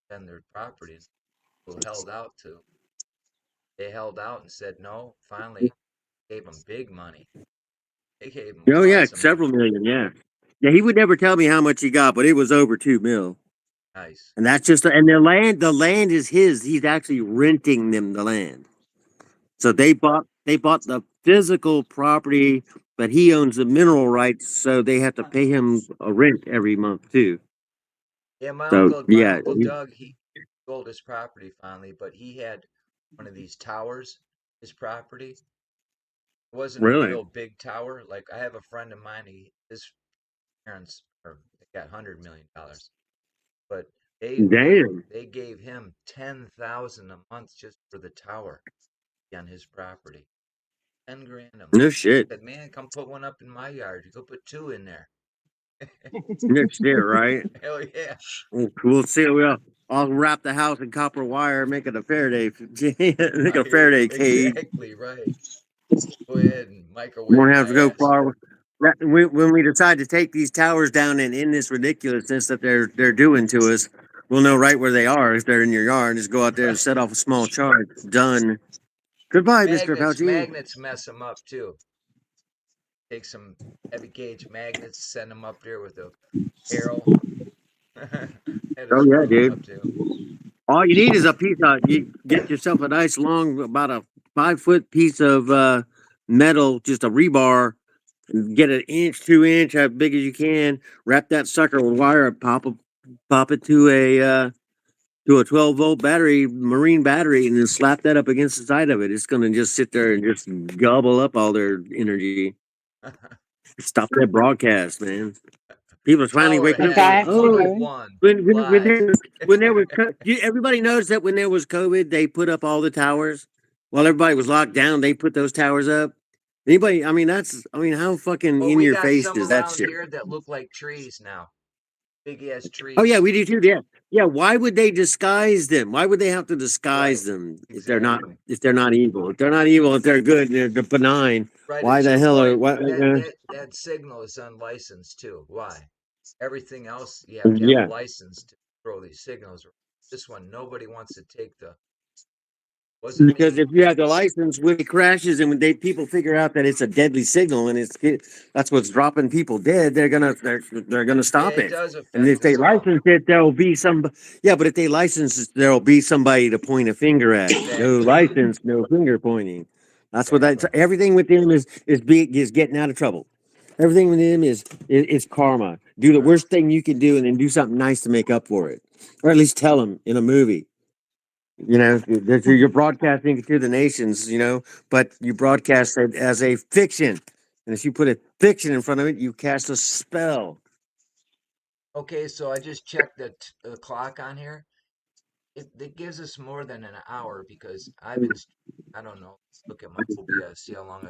Speaker 1: and their property. And who held out to? They held out and said no. Finally, gave them big money. They gave them
Speaker 3: oh yeah,
Speaker 1: lots of money.
Speaker 3: several million. Yeah, yeah. He would never tell me how much he got, but it was over 2 mil.
Speaker 1: Nice.
Speaker 3: And that's just and the land is his. He's actually renting them the land. So they bought the physical property, but he owns the mineral rights, so they have to pay him a rent every month too.
Speaker 1: Yeah,
Speaker 3: So
Speaker 1: my
Speaker 3: yeah,
Speaker 1: uncle Doug, he sold his property finally, but he had one of these towers. His property it wasn't a
Speaker 3: really,
Speaker 1: real big tower. Like I have a friend of mine. His parents are they got $100 million, but
Speaker 3: damn,
Speaker 1: they gave him 10,000 a month just for the tower on his property. 10 grand a
Speaker 3: no
Speaker 1: month.
Speaker 3: shit,
Speaker 1: I said, man, come put one up in my yard. You go put two in there.
Speaker 3: no shit, right?
Speaker 1: Hell yeah.
Speaker 3: We'll see. I'll wrap the house in copper wire, make it a Faraday, make a
Speaker 1: Right.
Speaker 3: Faraday cage.
Speaker 1: Exactly right. Go ahead and microwave
Speaker 3: Won't have
Speaker 1: my
Speaker 3: to go
Speaker 1: ass.
Speaker 3: far. When we decide to take these towers down and in this ridiculousness that they're doing to us, we'll know right where they are. If they're in your yard, just go out there and
Speaker 1: Right.
Speaker 3: set off a small charge. Done. Goodbye, Mister Fauci.
Speaker 1: Magnets mess them up too. Take some heavy gauge magnets, send them up there with a arrow. It'll
Speaker 3: Oh yeah,
Speaker 1: screw them
Speaker 3: dude.
Speaker 1: up too.
Speaker 3: All you need is a piece of you get yourself a nice long, about a 5 foot piece of metal, just a rebar. Get an inch, 2 inch, as big as you can. Wrap that sucker with wire and pop it to a 12-volt battery, marine battery, and then slap that up against the side of it. It's gonna just sit there and just gobble up all their energy. Stop that broadcast, man. People are finally
Speaker 1: Tower
Speaker 3: waking up.
Speaker 2: Okay, I
Speaker 1: has
Speaker 3: Going,
Speaker 2: have to
Speaker 3: oh,
Speaker 2: go.
Speaker 1: 101
Speaker 3: when
Speaker 1: live.
Speaker 3: everybody knows that when there was COVID, they put up all the towers. While everybody was locked down, they put those towers up. Anybody? I mean, how fucking
Speaker 1: Well,
Speaker 3: in
Speaker 1: we
Speaker 3: your
Speaker 1: got
Speaker 3: face
Speaker 1: some
Speaker 3: does that
Speaker 1: around
Speaker 3: shit?
Speaker 1: here that look like trees now. Big ass
Speaker 3: Oh yeah,
Speaker 1: trees.
Speaker 3: we do too. Yeah, yeah. Why would they disguise them? Why would they have to disguise
Speaker 1: Right.
Speaker 3: them
Speaker 1: Exactly.
Speaker 3: if they're not evil? If they're not evil, if they're good, they're benign.
Speaker 1: Right.
Speaker 3: Why
Speaker 1: It's
Speaker 3: the
Speaker 1: just
Speaker 3: hell are
Speaker 1: like
Speaker 3: what?
Speaker 1: that signal is unlicensed too. Why? Everything else you have to have a
Speaker 3: Yeah,
Speaker 1: license to throw these signals. This one nobody wants to take the wasn't
Speaker 3: because
Speaker 1: me.
Speaker 3: if you have the license, when it crashes and when people figure out that it's a deadly signal and that's what's dropping people dead, they're gonna
Speaker 1: Yeah,
Speaker 3: stop
Speaker 1: it
Speaker 3: it.
Speaker 1: does
Speaker 3: And if
Speaker 1: affect
Speaker 3: they
Speaker 1: us all.
Speaker 3: license it, there'll be some. Yeah, but if they license it, there'll be somebody to point a finger at. No
Speaker 1: Exactly.
Speaker 3: license, no finger pointing. That's what that.
Speaker 1: Exactly.
Speaker 3: Everything with them is getting out of trouble. Everything with them is karma. Do the
Speaker 1: Right.
Speaker 3: worst thing you can do, and then do something nice to make up for it, or at least tell them in a movie. That you're broadcasting it to the nations, but you broadcast it as a fiction. And if you put a fiction in front of it, you cast a spell.
Speaker 1: Okay, so I just checked the clock on here. It gives us more than an hour because I don't know. Look at my OBS. See how long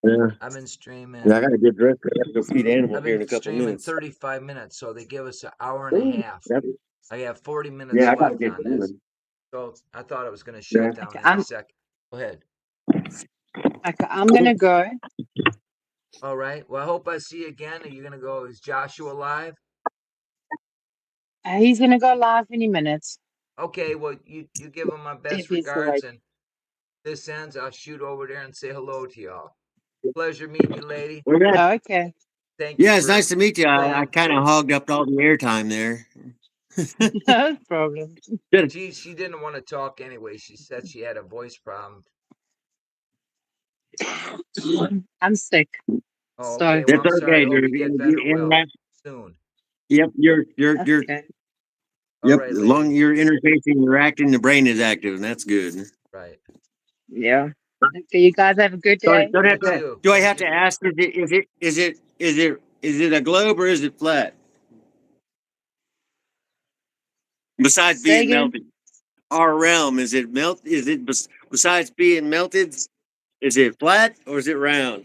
Speaker 3: Yeah.
Speaker 1: I've been
Speaker 3: Yeah, I
Speaker 1: streaming.
Speaker 3: got to get dressed. I got to go feed
Speaker 1: I've
Speaker 3: animals here in
Speaker 1: been
Speaker 3: a couple
Speaker 1: streaming
Speaker 3: minutes.
Speaker 1: 35 minutes, so they give us an hour and a
Speaker 3: Ooh,
Speaker 1: half.
Speaker 3: yep.
Speaker 1: I have 40 minutes
Speaker 3: Yeah, I got to
Speaker 1: left
Speaker 3: get
Speaker 1: on this.
Speaker 3: going.
Speaker 1: So I thought it was going to
Speaker 3: Yeah.
Speaker 1: shut down
Speaker 2: Okay,
Speaker 1: any second. Go ahead.
Speaker 2: I'm gonna go.
Speaker 1: All right. Well, I hope I see you again. Are you going to go? Is Joshua live?
Speaker 2: He's gonna go live any minute
Speaker 1: Okay. Well, you give him my
Speaker 2: if
Speaker 1: best
Speaker 2: he's
Speaker 1: regards,
Speaker 2: awake.
Speaker 1: and this ends. I'll shoot over there and say hello to y'all. Pleasure meeting you, lady.
Speaker 3: Okay.
Speaker 2: Okay.
Speaker 1: Thank you
Speaker 3: Yeah, it's
Speaker 1: for
Speaker 3: nice to meet you. I
Speaker 1: playing.
Speaker 3: kind of hogged up all the airtime there.
Speaker 2: No problem.
Speaker 3: Good.
Speaker 1: She didn't want to talk anyway. She said she had a voice problem.
Speaker 2: I'm sick.
Speaker 1: Oh,
Speaker 2: So
Speaker 1: okay. Well,
Speaker 3: That's
Speaker 1: I'm sorry.
Speaker 3: okay.
Speaker 1: I hope you get better soon.
Speaker 3: Yep,
Speaker 2: that's okay.
Speaker 1: All
Speaker 3: yep.
Speaker 1: right,
Speaker 3: As long
Speaker 1: lady.
Speaker 3: as you're interfacing, you're acting, the brain is active, and that's good.
Speaker 1: Right.
Speaker 2: Yeah. Okay, you guys have a good day.
Speaker 3: Don't
Speaker 1: You
Speaker 3: have to.
Speaker 1: too.
Speaker 3: Do I
Speaker 1: Thank
Speaker 3: have to
Speaker 1: you.
Speaker 3: ask? Is it a globe or is it flat? Besides
Speaker 2: Say
Speaker 3: being
Speaker 2: again.
Speaker 3: melted, our realm is it melt? Besides being melted? Is it flat or is it round?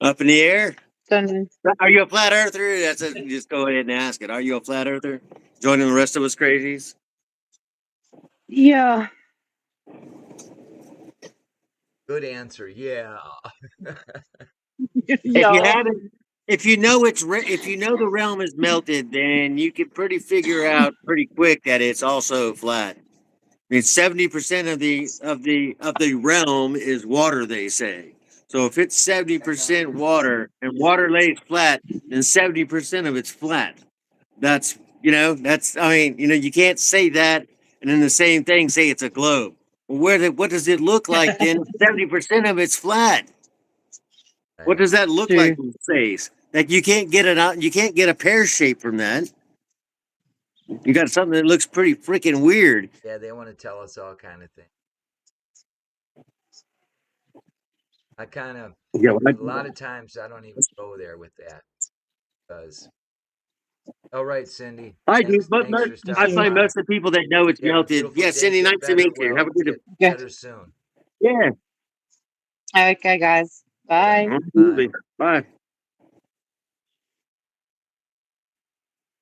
Speaker 3: Up in the air?
Speaker 2: Don't know.
Speaker 3: Are you a flat earther? Just go ahead and ask it. Are you a flat earther? Joining the rest of us crazies?
Speaker 2: Yeah.
Speaker 1: Good answer. Yeah.
Speaker 3: If you
Speaker 2: Yeah.
Speaker 3: haven't, if you know if you know the realm is melted, then you can pretty figure out pretty quick that it's also flat. I mean, 70% of the realm is water. They say. So if it's 70% water and water lays flat, then 70% of it's flat. That's that's I mean you can't say that and then the same thing say it's a globe. Well, what does it look like then? 70% of it's flat. What
Speaker 1: Right.
Speaker 3: does that look like
Speaker 2: True.
Speaker 3: in space? Like you can't get it out. You can't get a pear shape from that. You got something that looks pretty freaking weird.
Speaker 1: Yeah, they want to tell us all kind of things. I kind of
Speaker 3: Yeah,
Speaker 1: a lot of times I don't even go there with that because. All right, Cindy.
Speaker 3: I do,
Speaker 1: Thanks.
Speaker 3: but
Speaker 1: Thanks for
Speaker 3: I
Speaker 1: stopping
Speaker 2: Okay.
Speaker 3: find
Speaker 1: by.
Speaker 3: most of the people that know it's
Speaker 1: You have a
Speaker 3: melted.
Speaker 1: beautiful
Speaker 3: Yeah,
Speaker 1: day.
Speaker 3: Cindy,
Speaker 1: Get
Speaker 3: nice to
Speaker 1: better.
Speaker 3: meet you.
Speaker 1: Well,
Speaker 3: Have a good.
Speaker 1: get
Speaker 2: Okay.
Speaker 1: better soon.
Speaker 3: Yeah,
Speaker 2: Okay, guys.
Speaker 1: All right.
Speaker 2: Bye.
Speaker 1: Bye.
Speaker 3: absolutely. Bye.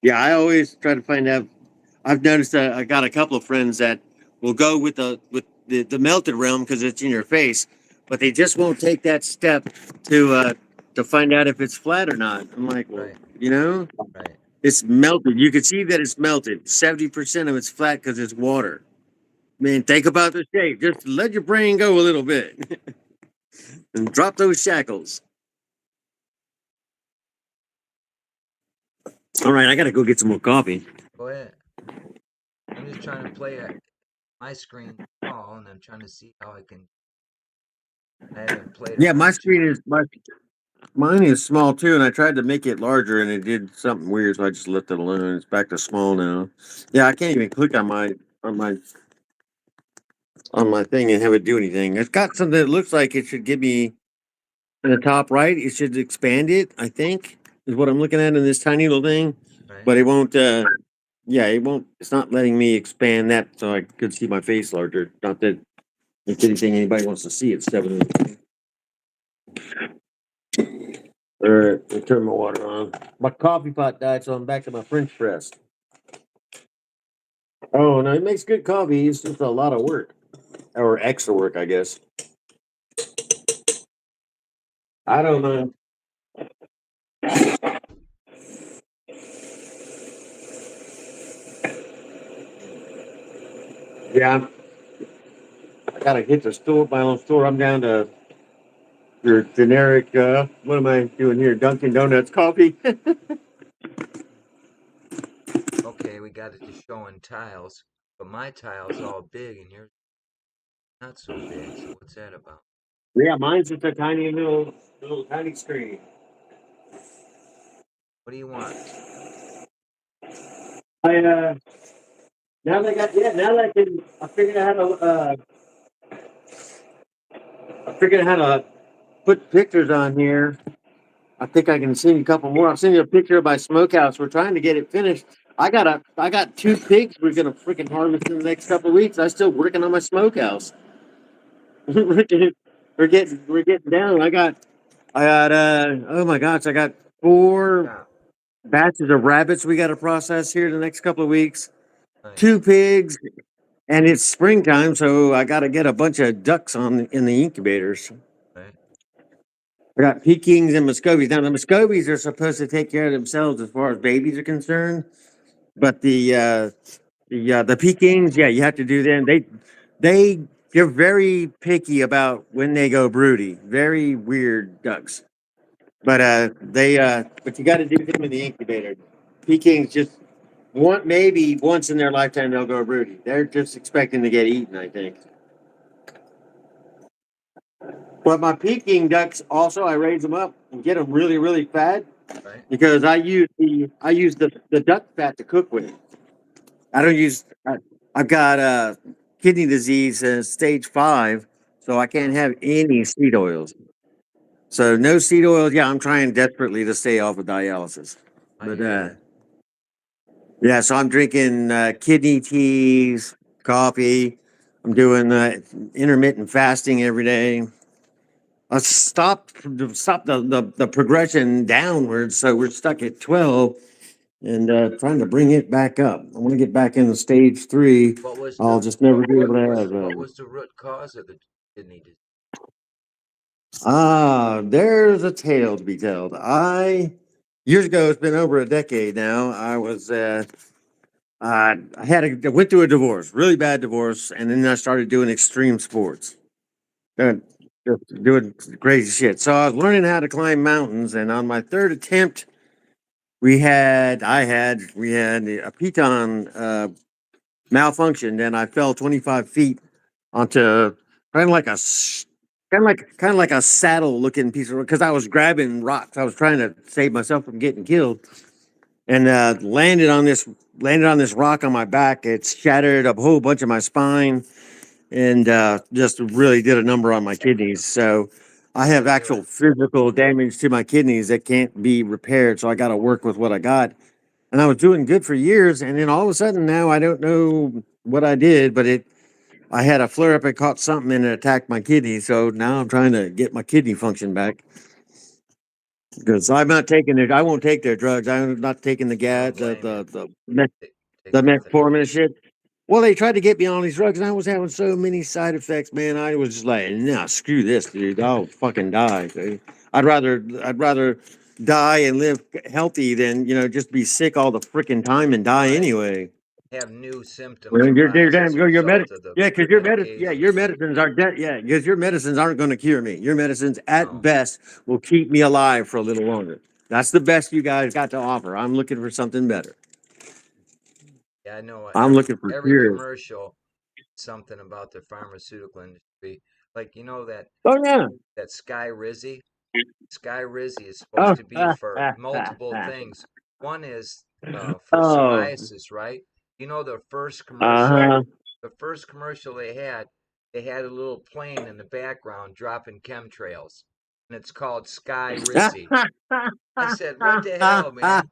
Speaker 3: Yeah, I always try to find out. I've noticed that I got a couple of friends that will go with the melted realm because it's in your face, but they just won't take that step to find out if it's flat or not. I'm like, well,
Speaker 1: Right.
Speaker 3: you know,
Speaker 1: Right.
Speaker 3: it's melted. You can see that it's melted. 70% of it's flat because it's water. Man, think about the shape. Just let your brain go a little bit and drop those shackles. All right, I got to go get some more coffee.
Speaker 1: Go ahead. I'm just trying to play my screen small, and I'm trying to see how I can. I haven't played
Speaker 3: Yeah,
Speaker 1: around too much.
Speaker 3: mine is small too, and I tried to make it larger, and it did something weird, so I just left it alone. It's back to small now. Yeah, I can't even click on my on my thing and have it do anything. It's got something that looks like it should give me in the top right. It should expand it. I think is what I'm looking at in this tiny little thing,
Speaker 1: Right.
Speaker 3: but it won't. Yeah, it won't. It's not letting me expand that so I could see my face larger. Not that it's anything anybody wants to see. It's definitely. All right, I turn my water on. My coffee pot died, so I'm back to my French press. Oh no, it makes good coffee. It's just a lot of work, or extra work, I guess. I don't know. Yeah, I gotta hit the store, my own store. I'm down to your generic. What am I doing here? Dunkin' Donuts coffee.
Speaker 1: Okay, we got it just showing tiles, but my tile's all big and yours not so big. So what's that about?
Speaker 3: Yeah, mine's just a tiny little tiny screen.
Speaker 1: What do you want?
Speaker 3: I now they got now that I can I figured out how to put pictures on here. I think I can send you a couple more. I'll send you a picture of my smokehouse. We're trying to get it finished. I got two pigs we're gonna freaking harvest in the next couple of weeks. I'm still working on my smokehouse. We're getting down. I got oh my gosh, I got four
Speaker 1: Yeah.
Speaker 3: batches of rabbits we gotta process here the next couple of weeks.
Speaker 1: Nice.
Speaker 3: Two pigs, and it's springtime, so I gotta get a bunch of ducks in the incubators.
Speaker 1: Right.
Speaker 3: I got Pekings and Muscovies. Now the Muscovies are supposed to take care of themselves as far as babies are concerned, but the Pekings, yeah, you have to do them. They they're very picky about when they go broody. Very weird ducks. But but you got to do them in the incubator. Pekings just maybe once in their lifetime they'll go broody. They're just expecting to get eaten, I think. But my Peking ducks also, I raise them up and get them really, really fat
Speaker 1: Right?
Speaker 3: because I use the duck fat to cook with. I don't use. I've got kidney disease stage 5, so I can't
Speaker 1: Oh,
Speaker 3: have any seed oils. So no seed oils. Yeah, I'm trying desperately to stay off of dialysis.
Speaker 1: I
Speaker 3: But
Speaker 1: hear you.
Speaker 3: yeah, so I'm drinking kidney teas, coffee. I'm doing intermittent fasting every day. I stop the progression downwards, so we're stuck at 12 and trying to bring it back up. I want to get back into stage 3.
Speaker 1: What was
Speaker 3: I'll
Speaker 1: the
Speaker 3: just never be able to have.
Speaker 1: what was the root cause of the kidney disease?
Speaker 3: There's a tale to be told. I Years ago, it's been over a decade now. I went through a divorce, really bad divorce, and then I started doing extreme sports. Doing, just doing crazy shit. So I was learning how to climb mountains, and on my third attempt, we had a piton malfunctioned, and I fell 25 feet onto kind of like a kind of like a saddle looking piece of because I was grabbing rocks. I was trying to save myself from getting killed, and landed on this rock on my back. It shattered a whole bunch of my spine and just really did a number on my kidneys. So I have
Speaker 1: Sorry to hear
Speaker 3: actual
Speaker 1: it.
Speaker 3: physical damage to my kidneys that can't be repaired. So I got to work with what I got. And I was doing good for years, and then all of a sudden now I don't know what I did, but it I had a flare up. It caught something and it attacked my kidney. So now I'm trying to get my kidney function back because I'm not taking it. I won't take their drugs. I'm not taking the
Speaker 1: I
Speaker 3: gas,
Speaker 1: don't blame you. Take, take
Speaker 3: the
Speaker 1: nothing.
Speaker 3: metformin and shit. Well, they tried to get me on these drugs, and I was having so many side effects, man. I was just like, nah, screw this, dude. I'll fucking die. Dude. I'd rather die and live healthy than just be sick all the freaking time and die
Speaker 1: Right.
Speaker 3: anyway.
Speaker 1: Have new symptoms
Speaker 3: Well, you're
Speaker 1: arise
Speaker 3: damn
Speaker 1: as a
Speaker 3: good.
Speaker 1: result of the
Speaker 3: Yeah, because your
Speaker 1: medications.
Speaker 3: medicines are dead. Yeah, because your medicines aren't going to cure me. Your medicines, at
Speaker 1: No.
Speaker 3: best, will keep me alive for a little longer. That's the best you guys got to offer. I'm looking for something better.
Speaker 1: Yeah, I know
Speaker 3: I'm looking for
Speaker 1: every
Speaker 3: cures.
Speaker 1: commercial something about the pharmaceutical industry. Like
Speaker 3: Oh yeah.
Speaker 1: that Sky Rizzy. Sky Rizzy is
Speaker 3: Oh.
Speaker 1: supposed to be for multiple things. One is for
Speaker 3: Oh.
Speaker 1: psoriasis, right? You know
Speaker 3: Uh-huh.
Speaker 1: the first commercial they had a little plane in the background dropping chemtrails, and it's called Sky Rizzy. I said, "What the hell, man?"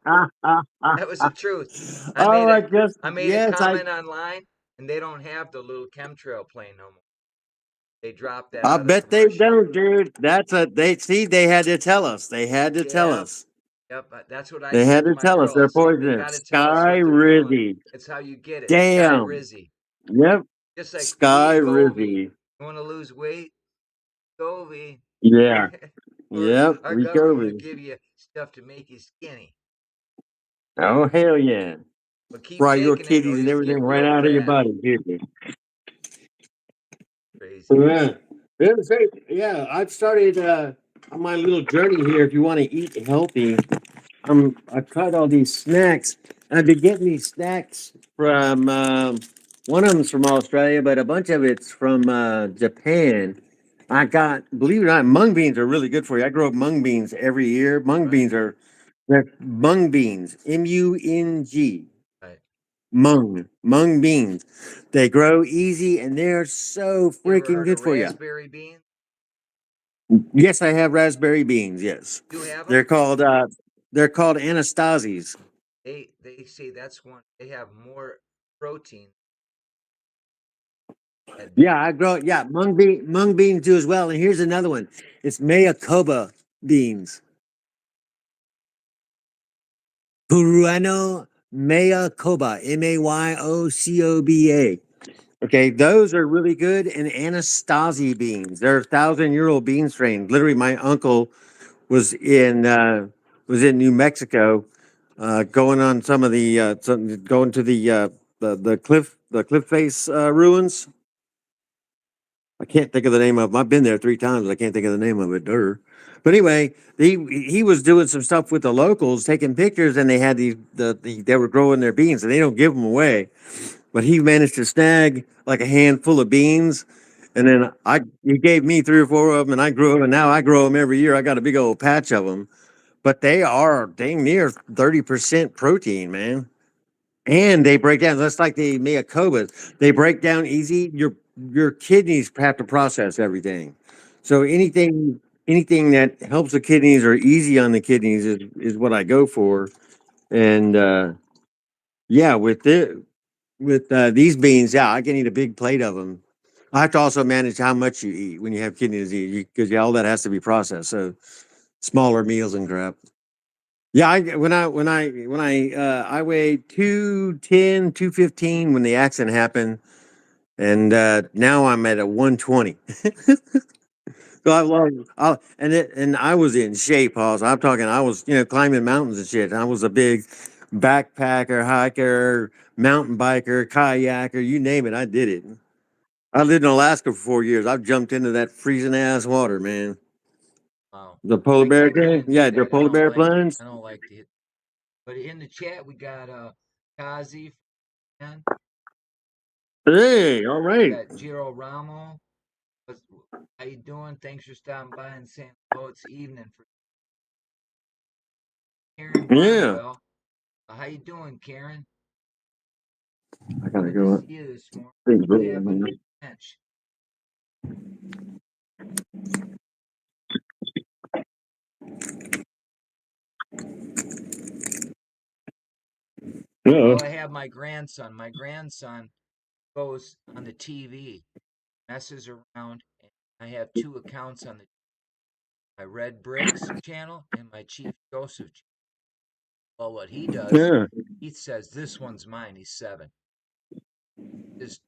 Speaker 1: That was the truth.
Speaker 3: Oh, I guess
Speaker 1: I made a
Speaker 3: yes.
Speaker 1: comment online, and they don't have the little chemtrail plane no more. They dropped that
Speaker 3: I
Speaker 1: out of the
Speaker 3: bet they
Speaker 1: commercial.
Speaker 3: don't, dude. They see. They had to tell us. They had to tell
Speaker 1: Yeah,
Speaker 3: us.
Speaker 1: yep. That's what I
Speaker 3: They
Speaker 1: said
Speaker 3: had
Speaker 1: to
Speaker 3: to
Speaker 1: my
Speaker 3: tell us
Speaker 1: girl. I
Speaker 3: they're
Speaker 1: said, "You
Speaker 3: poisonous.
Speaker 1: got to tell us
Speaker 3: Sky
Speaker 1: what they're doing.
Speaker 3: Rizzy.
Speaker 1: It's how you get it. Sky
Speaker 3: Damn.
Speaker 1: Rizzy.
Speaker 3: Yep.
Speaker 1: Just like
Speaker 3: Sky
Speaker 1: Wegovy.
Speaker 3: Rizzy.
Speaker 1: You want to lose weight? Wegovy.
Speaker 3: Yeah.
Speaker 1: Or
Speaker 3: Yep.
Speaker 1: our government will
Speaker 3: Wegovy.
Speaker 1: give you stuff to make you skinny.
Speaker 3: Oh hell yeah.
Speaker 1: But keep
Speaker 3: Fry your
Speaker 1: taking it, or
Speaker 3: kidneys and
Speaker 1: you'll
Speaker 3: everything
Speaker 1: get
Speaker 3: right
Speaker 1: real
Speaker 3: out of your
Speaker 1: fat.
Speaker 3: body, dude.
Speaker 1: Crazy.
Speaker 3: Yeah. Yeah, I've started on my little journey here. If you want to eat healthy, I've tried all these snacks. I've been getting these snacks from one of them's from Australia, but a bunch of it's from Japan. Believe it or not, mung beans are really good for you. I grow up mung beans every year.
Speaker 1: Right.
Speaker 3: They're mung beans, Mung.
Speaker 1: Right.
Speaker 3: Mung beans. They grow easy and they're so
Speaker 1: You ever
Speaker 3: freaking
Speaker 1: heard of
Speaker 3: good for you.
Speaker 1: raspberry beans?
Speaker 3: Yes, I have raspberry beans. Yes,
Speaker 1: You have
Speaker 3: they're
Speaker 1: them?
Speaker 3: called uh, they're called Anastasies.
Speaker 1: They say that's one. They have more protein than
Speaker 3: Yeah,
Speaker 1: beans.
Speaker 3: mung beans do as well. And here's another one. It's Mayakoba beans. Peruano Mayakoba, Mayoccoba. Okay, those are really good. And Anastasi beans. They're 1,000-year-old bean strain. Literally, my uncle was in uh, was in New Mexico, going on going to the cliff face ruins. I can't think of the name of them. I've been there 3 times. But I can't think of the name of it. Durr. But anyway, he was doing some stuff with the locals, taking pictures, and they had they were growing their beans, and they don't give them away. But he managed to snag like a handful of beans, and then he gave me 3 or 4 of them, and I grew them, and now I grow them every year. I got a big old patch of them, but they are dang near 30% protein, man. And they break down just like the Miyakobas. They break down easy. Your kidneys have to process everything. So anything that helps the kidneys or easy on the kidneys is what I go for. And yeah, with these beans, yeah, I can eat a big plate of them. I have to also manage how much you eat when you have kidney disease because yeah, all that has to be processed. So smaller meals and crap. Yeah, I weighed 210, 215 when the accident happened, and now I'm at a 120. So I love, and I was in shape, Hoss. I'm talking, I was, climbing mountains and shit. I was a big backpacker, hiker, mountain biker, kayaker, you name it, I did it. I lived in Alaska for 4 years. I've jumped into that freezing ass water, man.
Speaker 1: Wow.
Speaker 3: The polar bear
Speaker 1: I
Speaker 3: thing,
Speaker 1: can't
Speaker 3: yeah,
Speaker 1: do
Speaker 3: the
Speaker 1: that.
Speaker 3: polar bear plunge.
Speaker 1: I don't like to hit. But in the chat we got Kazi, man.
Speaker 3: Hey, all
Speaker 1: We
Speaker 3: right,
Speaker 1: got Giro Ramo. How you doing? Thanks for stopping by and saying hello. It's evening for Karen
Speaker 3: yeah.
Speaker 1: Barnwell. How you doing, Karen?
Speaker 3: I gotta
Speaker 1: Good to
Speaker 3: go.
Speaker 1: see you this morning.
Speaker 3: Things
Speaker 1: What
Speaker 3: really,
Speaker 1: happened to
Speaker 3: man.
Speaker 1: the bench?
Speaker 3: Uh-oh.
Speaker 1: Well, I have my grandson. My grandson goes on the TV, messes around, and I have 2 accounts on my Red Briggs channel and my Chief Joseph channel. Well, what he does,
Speaker 3: Yeah.
Speaker 1: he says this one's mine. He's 7. Just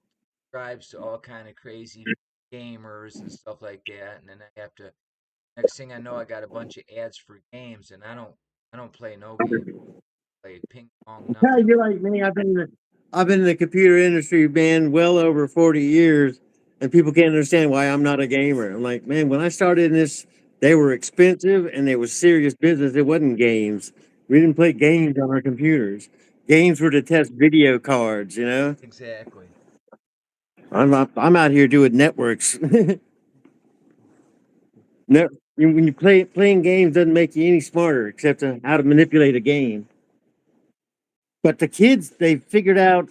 Speaker 1: subscribes to all kind of crazy gamers and stuff like that, and then I have to. Next thing I know, I got a bunch of ads for games, and I don't play no game. I play ping pong,
Speaker 3: Yeah,
Speaker 1: nothing.
Speaker 3: you're like me. I've been in the computer industry, man, well over 40 years, and people can't understand why I'm not a gamer. I'm like, man, when I started in this, they were expensive and they was serious business. It wasn't games. We didn't play games on our computers. Games were to test video cards, you know.
Speaker 1: Exactly.
Speaker 3: I'm out here doing networks. No, when you playing games doesn't make you any smarter, except how to manipulate a game. But the kids, they figured out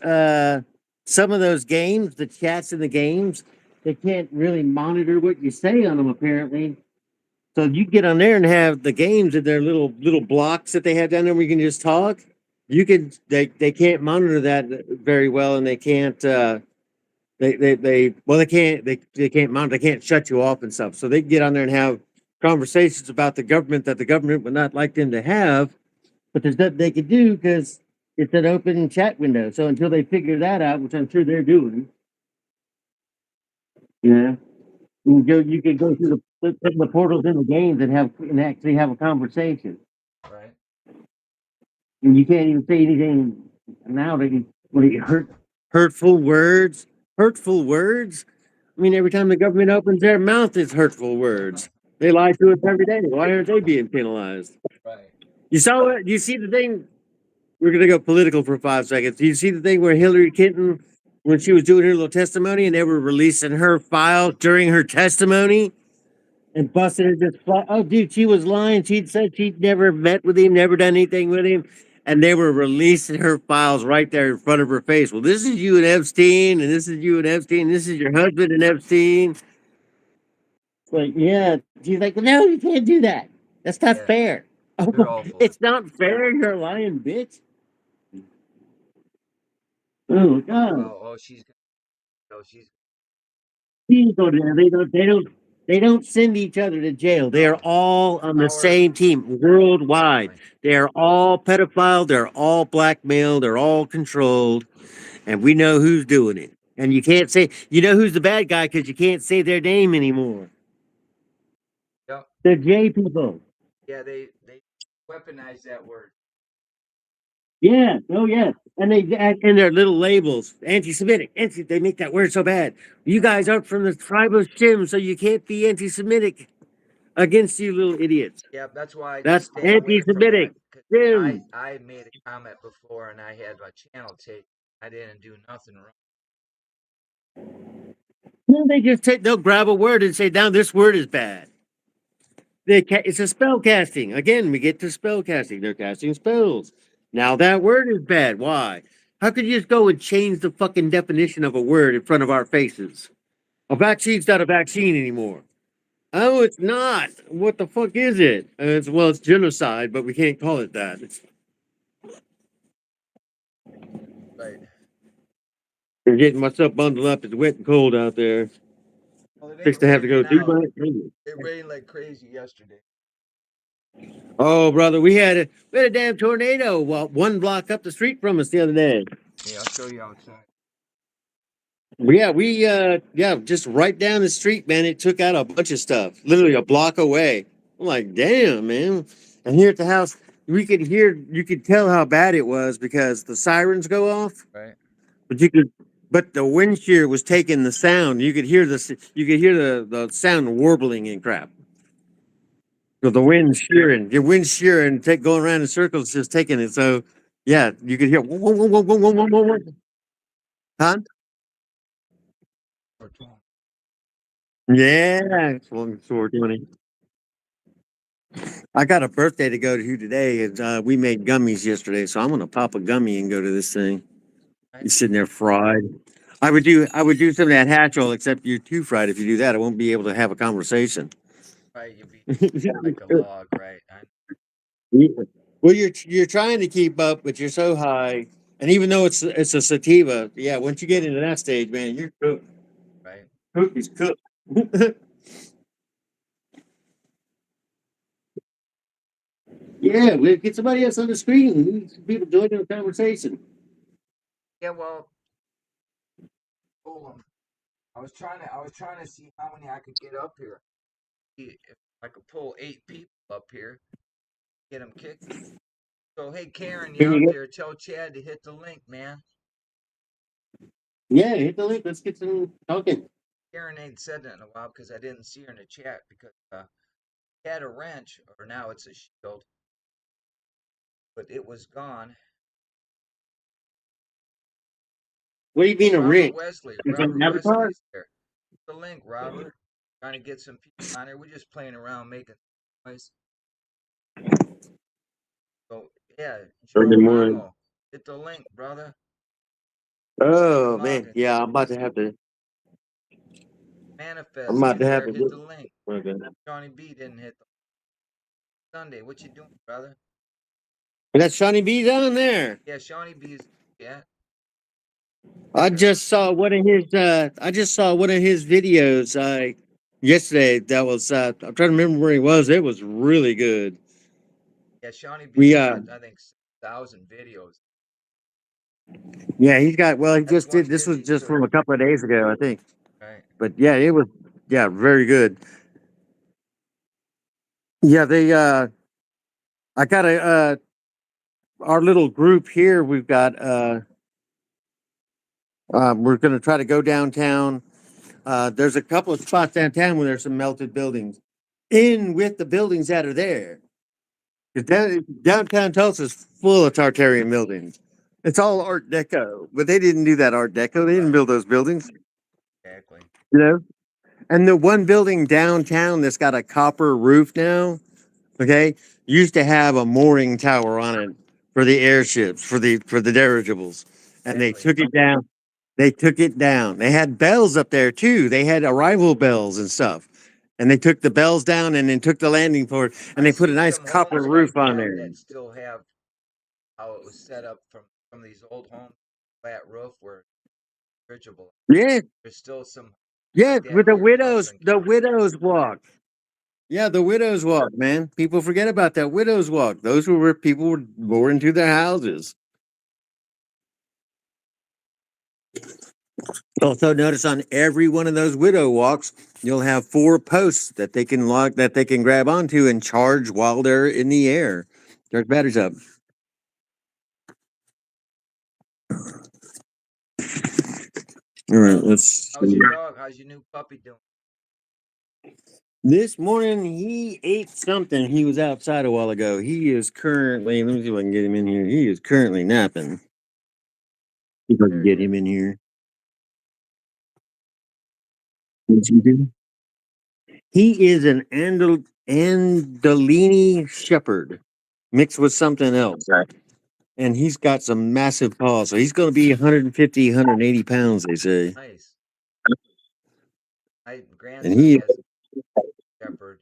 Speaker 3: some of those games, the chats in the games, they can't really monitor what you say on them apparently. So you get on there and have the games in their little blocks that they have down there where you can just talk. You can they can't monitor that very well, and they can't they can't they can't monitor, they can't shut you off and stuff. So they can get on there and have conversations about the government that the government would not like them to have, but there's nothing they can do because it's an open chat window. So until they figure that out, which I'm sure they're doing, yeah, you can go through the portals in the games and actually have a conversation.
Speaker 1: Right.
Speaker 3: And you can't even say anything now that you hurtful words, hurtful words. I mean, every time the government opens their mouth, it's hurtful words. They lie to us every day. Why aren't they being penalized?
Speaker 1: Right.
Speaker 3: You saw it. You see the thing. We're gonna go political for 5 seconds. You see the thing where Hillary Clinton, when she was doing her little testimony, and they were releasing her files during her testimony and busting her just flat. Oh, dude, she was lying. She'd said she'd never met with him, never done anything with him, and they were releasing her files right there in front of her face. Well, this is you and Epstein, and this is you and Epstein. This is your husband and Epstein. It's like, yeah. She's like, no, you can't do that. That's not
Speaker 1: Yeah.
Speaker 3: fair.
Speaker 1: They're
Speaker 3: Oh,
Speaker 1: awful.
Speaker 3: it's not fair. You're a lying bitch. Oh God.
Speaker 1: Oh, she's. Oh, she's.
Speaker 3: Teams go there. They don't send each other to jail. They are
Speaker 1: No.
Speaker 3: all on the
Speaker 1: Power.
Speaker 3: same team worldwide.
Speaker 1: Exactly.
Speaker 3: They are all pedophile. They're all blackmailed. They're all controlled, and we know who's doing it. And you can't say you know who's the bad guy because you can't say their name anymore.
Speaker 1: Yep.
Speaker 3: The J people.
Speaker 1: Yeah. They weaponize that word.
Speaker 3: Yeah, oh yeah, and they add in their little labels, anti-Semitic. They make that word so bad. You guys aren't from the tribe of Shem, so you can't be anti-Semitic against you little idiots.
Speaker 1: Yeah, that's why I just
Speaker 3: That's
Speaker 1: stay away from that.
Speaker 3: anti-Semitic.
Speaker 1: Cause
Speaker 3: Shem.
Speaker 1: I made a comment before and I had my channel taken. I didn't do nothing wrong.
Speaker 3: No, they just take. They'll grab a word and say, "Now this word is bad." It's a spell casting. Again, we get to spell casting. They're casting spells. Now that word is bad. Why? How could you just go and change the fucking definition of a word in front of our faces? A vaccine's not a vaccine anymore. Oh, it's not. What the fuck is it? It's genocide, but we can't call it that.
Speaker 1: Right.
Speaker 3: They're getting myself bundled up. It's wet and cold out there.
Speaker 1: Well, it
Speaker 3: Fix
Speaker 1: ain't
Speaker 3: to have to
Speaker 1: raining
Speaker 3: go through
Speaker 1: now.
Speaker 3: my.
Speaker 1: It rained like crazy yesterday.
Speaker 3: Oh, brother, we had a damn tornado 1 block up the street from us the other day.
Speaker 1: Yeah, I'll show you outside.
Speaker 3: Yeah, just right down the street, man. It took out a bunch of stuff, literally a block away. I'm like, damn, man. And here at the house, you could tell how bad it was because the sirens go off,
Speaker 1: Right.
Speaker 3: but but the wind shear was taking the sound. You could hear the sound warbling and crap. So the wind shearing, going around in circles, just taking it. So yeah, you could hear, whoa, whoa, whoa, whoa, whoa, whoa, whoa, whoa. Huh?
Speaker 1: Or 20.
Speaker 3: Yeah, it's long sword 20. I got a birthday to go to today, and we made gummies yesterday, so I'm gonna pop a gummy and go to this thing.
Speaker 1: Right.
Speaker 3: You're sitting there fried. I would do some of that hatch roll, except you're too fried. If you do that, I won't be able to have a conversation.
Speaker 1: Right. You'd be like a log, right?
Speaker 3: Well, you're trying to keep up, but you're so high, and even though it's a sativa, yeah. Once you get into that stage, man, you're cooked.
Speaker 1: Right.
Speaker 3: Cookies cooked. Yeah, we get somebody else on the screen. We need some people joining the conversation.
Speaker 1: Yeah. Well, hold on. I was trying to see how many I could get up here. See if I could pull 8 people up here, get them kicked. So hey, Karen, you
Speaker 3: Can
Speaker 1: out
Speaker 3: you
Speaker 1: there? Tell Chad to hit the link, man.
Speaker 3: Yeah, hit the link. Let's get some talking.
Speaker 1: Karen ain't said that in a while because I didn't see her in the chat because she had a wrench, or now it's a shield, but it was gone.
Speaker 3: What do you
Speaker 1: Oh,
Speaker 3: mean a
Speaker 1: Robert
Speaker 3: rent?
Speaker 1: Wesley.
Speaker 3: It's an
Speaker 1: Robert
Speaker 3: avatar?
Speaker 1: Wesley's there. The link, Robert. Trying to get some people on here. We're just playing around, making noise. So yeah,
Speaker 3: Early
Speaker 1: Joe
Speaker 3: morning.
Speaker 1: Ramo, hit the link, brother.
Speaker 3: Oh
Speaker 1: Come up
Speaker 3: man,
Speaker 1: and
Speaker 3: yeah, I'm
Speaker 1: manifest.
Speaker 3: about
Speaker 1: Get
Speaker 3: to have
Speaker 1: there.
Speaker 3: to
Speaker 1: Hit
Speaker 3: do
Speaker 1: the link.
Speaker 3: okay.
Speaker 1: Johnny B didn't hit the Sunday. What you doing, brother?
Speaker 3: We got Shawnee B down there.
Speaker 1: Yeah, Shawnee B is. Yeah,
Speaker 3: I just saw one of his videos yesterday that was I'm trying to remember where he was. It was really good.
Speaker 1: yeah. Shawnee B's
Speaker 3: We
Speaker 1: got I think 6,000 videos.
Speaker 3: Yeah, he's got he
Speaker 1: That's
Speaker 3: just did
Speaker 1: one
Speaker 3: this was
Speaker 1: busy
Speaker 3: just
Speaker 1: too,
Speaker 3: from a couple of days ago, I think.
Speaker 1: right?
Speaker 3: But yeah, it was very good. Yeah, they I got our little group here, we've got we're going to try to go downtown. There's a couple of spots downtown where there's some melted buildings. In with the buildings that are there. 'Cause downtown Tulsa is full of Tartarian buildings. It's all Art Deco, but they didn't do that Art Deco. They didn't
Speaker 1: Right.
Speaker 3: build those buildings,
Speaker 1: Exactly.
Speaker 3: you know. And the one building downtown that's got a copper roof now, okay, used to have a mooring tower on it for the airships, for the dirigibles, and they
Speaker 1: Exactly.
Speaker 3: took it down. They took it down. They had bells up there too. They had arrival bells and stuff. And they took the bells down and then took the landing port and
Speaker 1: I
Speaker 3: they put a
Speaker 1: see
Speaker 3: nice
Speaker 1: some
Speaker 3: copper
Speaker 1: homes right
Speaker 3: roof on
Speaker 1: now
Speaker 3: there.
Speaker 1: that still have how it was set up from some of these old homes, flat roof where bridgeable.
Speaker 3: Yeah,
Speaker 1: There's still some
Speaker 3: yeah,
Speaker 1: like that
Speaker 3: with the
Speaker 1: near
Speaker 3: widows,
Speaker 1: Johnson
Speaker 3: the
Speaker 1: County.
Speaker 3: widows walk. Yeah, the widows walk, man. People forget about that widows walk. Those were where people were born into their houses. Also, notice on every one of those widow walks, you'll have 4 posts that they can that they can grab onto and charge while they're in the air. Charge batteries up. All right, let's
Speaker 1: How's
Speaker 3: see.
Speaker 1: your dog? How's your new puppy doing?
Speaker 3: This morning he ate something. He was outside a while ago. He is currently, let me see if I can get him in here. He is currently napping. If I can
Speaker 1: There he
Speaker 3: get
Speaker 1: is.
Speaker 3: him in here. What's he do? He is an Andalini Shepherd mixed with something else. Right. And he's got some massive paws. So he's going to be 150, 180 pounds, they say.
Speaker 1: Nice. My
Speaker 3: And
Speaker 1: grandson
Speaker 3: he,
Speaker 1: has a shepherd.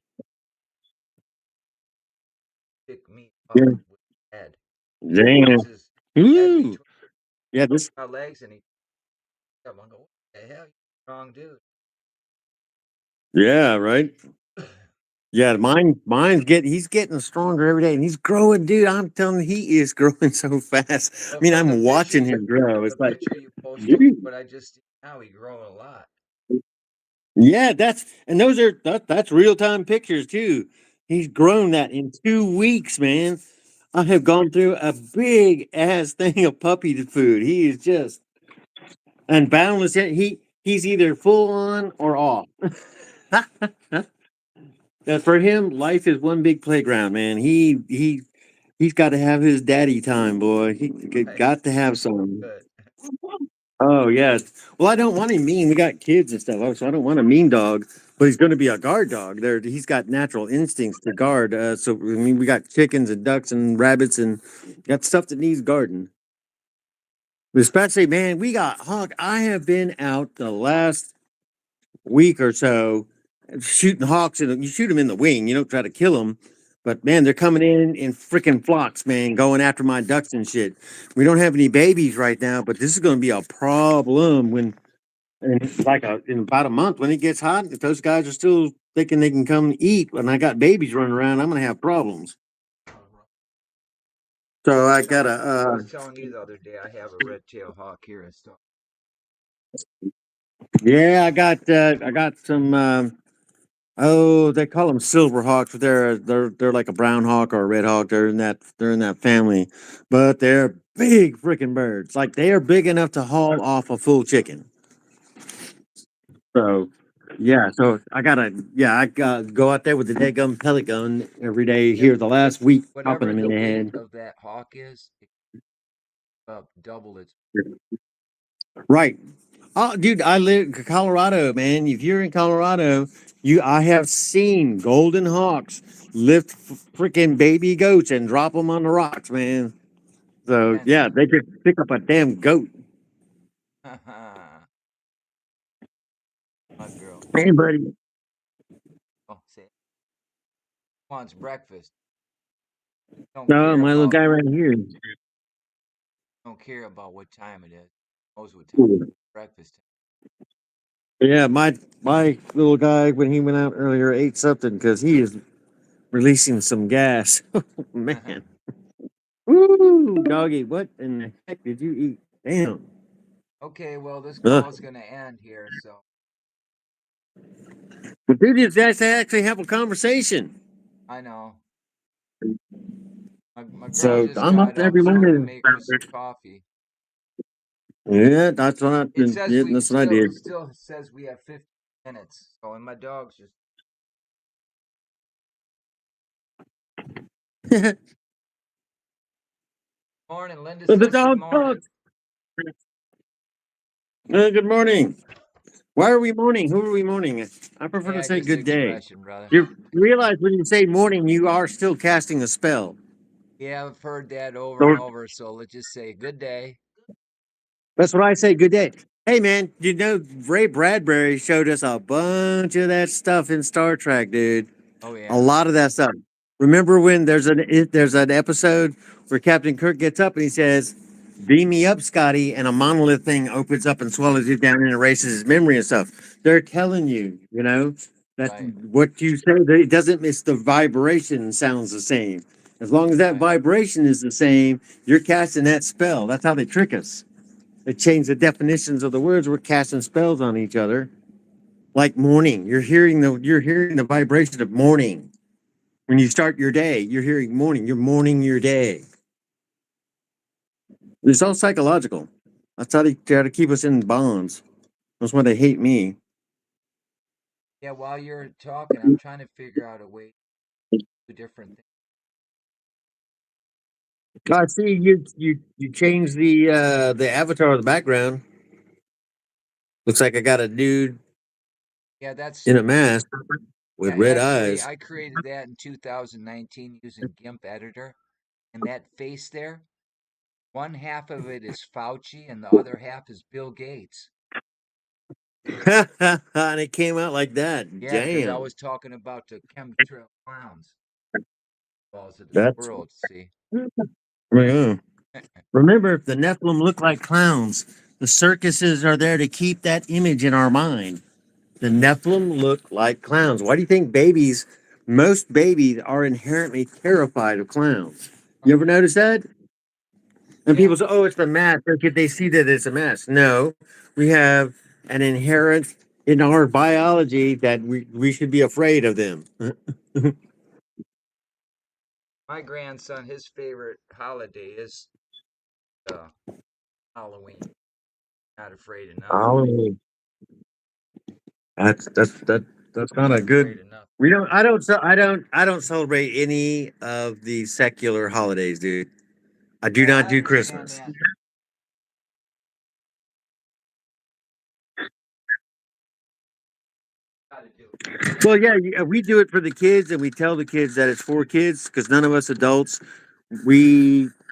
Speaker 1: Pick me up
Speaker 3: yeah,
Speaker 1: with his head.
Speaker 3: damn.
Speaker 1: Puts his head
Speaker 3: Woo.
Speaker 1: between
Speaker 3: Yeah, this,
Speaker 1: my legs and he up. I go, what the hell? You strong dude.
Speaker 3: yeah, right. Yeah, he's getting stronger every day and he's growing, dude. I'm telling you, he is growing so fast. I
Speaker 1: But
Speaker 3: mean,
Speaker 1: from the
Speaker 3: I'm
Speaker 1: picture
Speaker 3: watching
Speaker 1: you
Speaker 3: him grow. It's
Speaker 1: the
Speaker 3: like,
Speaker 1: picture you posted,
Speaker 3: dude.
Speaker 1: but I just now he growing a lot.
Speaker 3: Yeah, that's real time pictures too. He's grown that in 2 weeks, man. I have gone through a big ass thing of puppy food. He is just and boundless. He's either full on or off. For him, life is one big playground, man. He's got to have his daddy time, boy. He
Speaker 1: Right.
Speaker 3: got to have some.
Speaker 1: Good.
Speaker 3: Oh yes. Well, I don't want him mean. We got kids and stuff, so I don't want a mean dog. But he's going to be a guard dog. There, he's got natural instincts to guard. So I mean, we got chickens and ducks and rabbits and got stuff that needs guarding. Especially, man, we got hawk. I have been out the last week or so shooting hawks, and you shoot them in the wing. You don't try to kill them. But man, they're coming in freaking flocks, man, going after my ducks and shit. We don't have any babies right now, but this is going to be a problem when and it's like in about a month when it gets hot, if those guys are still thinking they can come eat when I got babies running around, I'm gonna have problems. So I
Speaker 1: Yeah,
Speaker 3: gotta
Speaker 1: I was telling you the other day I have a red tail hawk here and stuff.
Speaker 3: yeah, I got some oh they call them silver hawks, but they're like a brown hawk or a red hawk. They're in that family. But they're big freaking birds. Like they are big enough to haul off a full chicken. So yeah, so I gotta go out there with the dead gum pellet gun every day
Speaker 1: Yeah,
Speaker 3: here the last week, popping
Speaker 1: whatever
Speaker 3: them in
Speaker 1: the
Speaker 3: the
Speaker 1: weight
Speaker 3: head.
Speaker 1: of that hawk is, it up double its.
Speaker 3: Right. Oh, dude, I live in Colorado, man. If you're in Colorado, I have seen golden hawks lift freaking baby goats and drop them on the rocks, man. So
Speaker 1: And
Speaker 3: yeah, they could pick up a damn goat.
Speaker 1: my girl.
Speaker 3: Hey, buddy.
Speaker 1: Oh, say wants breakfast. Don't
Speaker 3: No,
Speaker 1: care
Speaker 3: my little
Speaker 1: about
Speaker 3: guy right here.
Speaker 1: what time it is. Knows what time
Speaker 3: Ooh.
Speaker 1: breakfast.
Speaker 3: Yeah, my little guy when he went out earlier ate something because he is releasing some gas. Oh, man. Woo, doggy, what in the heck did you eat? Damn.
Speaker 1: Okay, well this
Speaker 3: Ugh.
Speaker 1: call is gonna end here, so
Speaker 3: But dude, you guys actually have a conversation.
Speaker 1: I know. My girl
Speaker 3: So
Speaker 1: just
Speaker 3: I'm up
Speaker 1: got
Speaker 3: every
Speaker 1: up, so I'm gonna
Speaker 3: morning.
Speaker 1: make her some coffee.
Speaker 3: Yeah, that's what I
Speaker 1: It
Speaker 3: did.
Speaker 1: says
Speaker 3: Yeah,
Speaker 1: we
Speaker 3: that's what I
Speaker 1: still
Speaker 3: did.
Speaker 1: it still says we have 15 minutes. So and my dog's just
Speaker 3: The
Speaker 1: morning. Linda says good
Speaker 3: dog
Speaker 1: morning.
Speaker 3: talks. Good morning. Why are we mourning? Who are we mourning? I prefer
Speaker 1: Hey,
Speaker 3: to
Speaker 1: I
Speaker 3: say
Speaker 1: just
Speaker 3: good day.
Speaker 1: expression, brother.
Speaker 3: You realize when you say morning, you are still casting a spell.
Speaker 1: Yeah, I've heard that over and
Speaker 3: So
Speaker 1: over. So let's just say good day.
Speaker 3: that's what I say. Good day. Hey, man, you know, Ray Bradbury showed us a bunch of that stuff in Star Trek, dude.
Speaker 1: Oh
Speaker 3: A
Speaker 1: yeah,
Speaker 3: lot of that stuff. Remember when there's an episode where Captain Kirk gets up and he says, "Beam me up, Scotty," and a monolith thing opens up and swallows you down and erases his memory and stuff. They're telling you, you know, that
Speaker 1: right,
Speaker 3: what you say that it doesn't miss the vibration sounds the same. As long as that
Speaker 1: right,
Speaker 3: vibration is the same, you're casting that spell. That's how they trick us. They change the definitions of the words. We're casting spells on each other. Like morning, you're hearing the vibration of morning. When you start your day, you're hearing morning. You're morning your day. It's all psychological. That's how they try to keep us in bonds. That's why they hate me.
Speaker 1: Yeah, while you're talking, I'm trying to figure out a way to do different things.
Speaker 3: I see you changed the avatar of the background. Looks like I got a dude
Speaker 1: Yeah, that's
Speaker 3: in a mask with
Speaker 1: yeah,
Speaker 3: red
Speaker 1: actually
Speaker 3: eyes.
Speaker 1: I created that in 2019 using GIMP editor. And that face there, one half of it is Fauci and the other half is Bill Gates.
Speaker 3: And it came out like that.
Speaker 1: Yeah, because I
Speaker 3: Damn.
Speaker 1: was talking about the chemtrail clowns, balls of this
Speaker 3: That's
Speaker 1: world, see?
Speaker 3: yeah. Remember, the Nephilim look like clowns. The circuses are there to keep that image in our mind. The Nephilim look like clowns. Why do you think most babies are inherently terrified of clowns? You ever notice that? And
Speaker 1: Yeah,
Speaker 3: people say, oh, it's the mask. Or could they see that it's a mask? No, we have an inherent in our biology that we should be afraid of them.
Speaker 1: my grandson, his favorite holiday is uh, Halloween. Not afraid of nothing.
Speaker 3: Oh, that's kind
Speaker 1: Not
Speaker 3: of good.
Speaker 1: afraid of nothing.
Speaker 3: We don't. I don't celebrate any of the secular holidays, dude. I do
Speaker 1: Yeah,
Speaker 3: not
Speaker 1: I
Speaker 3: do
Speaker 1: understand
Speaker 3: Christmas.
Speaker 1: that. Gotta do it.
Speaker 3: Well, yeah, we do it for the kids, and we tell the kids that it's for kids because none of us adults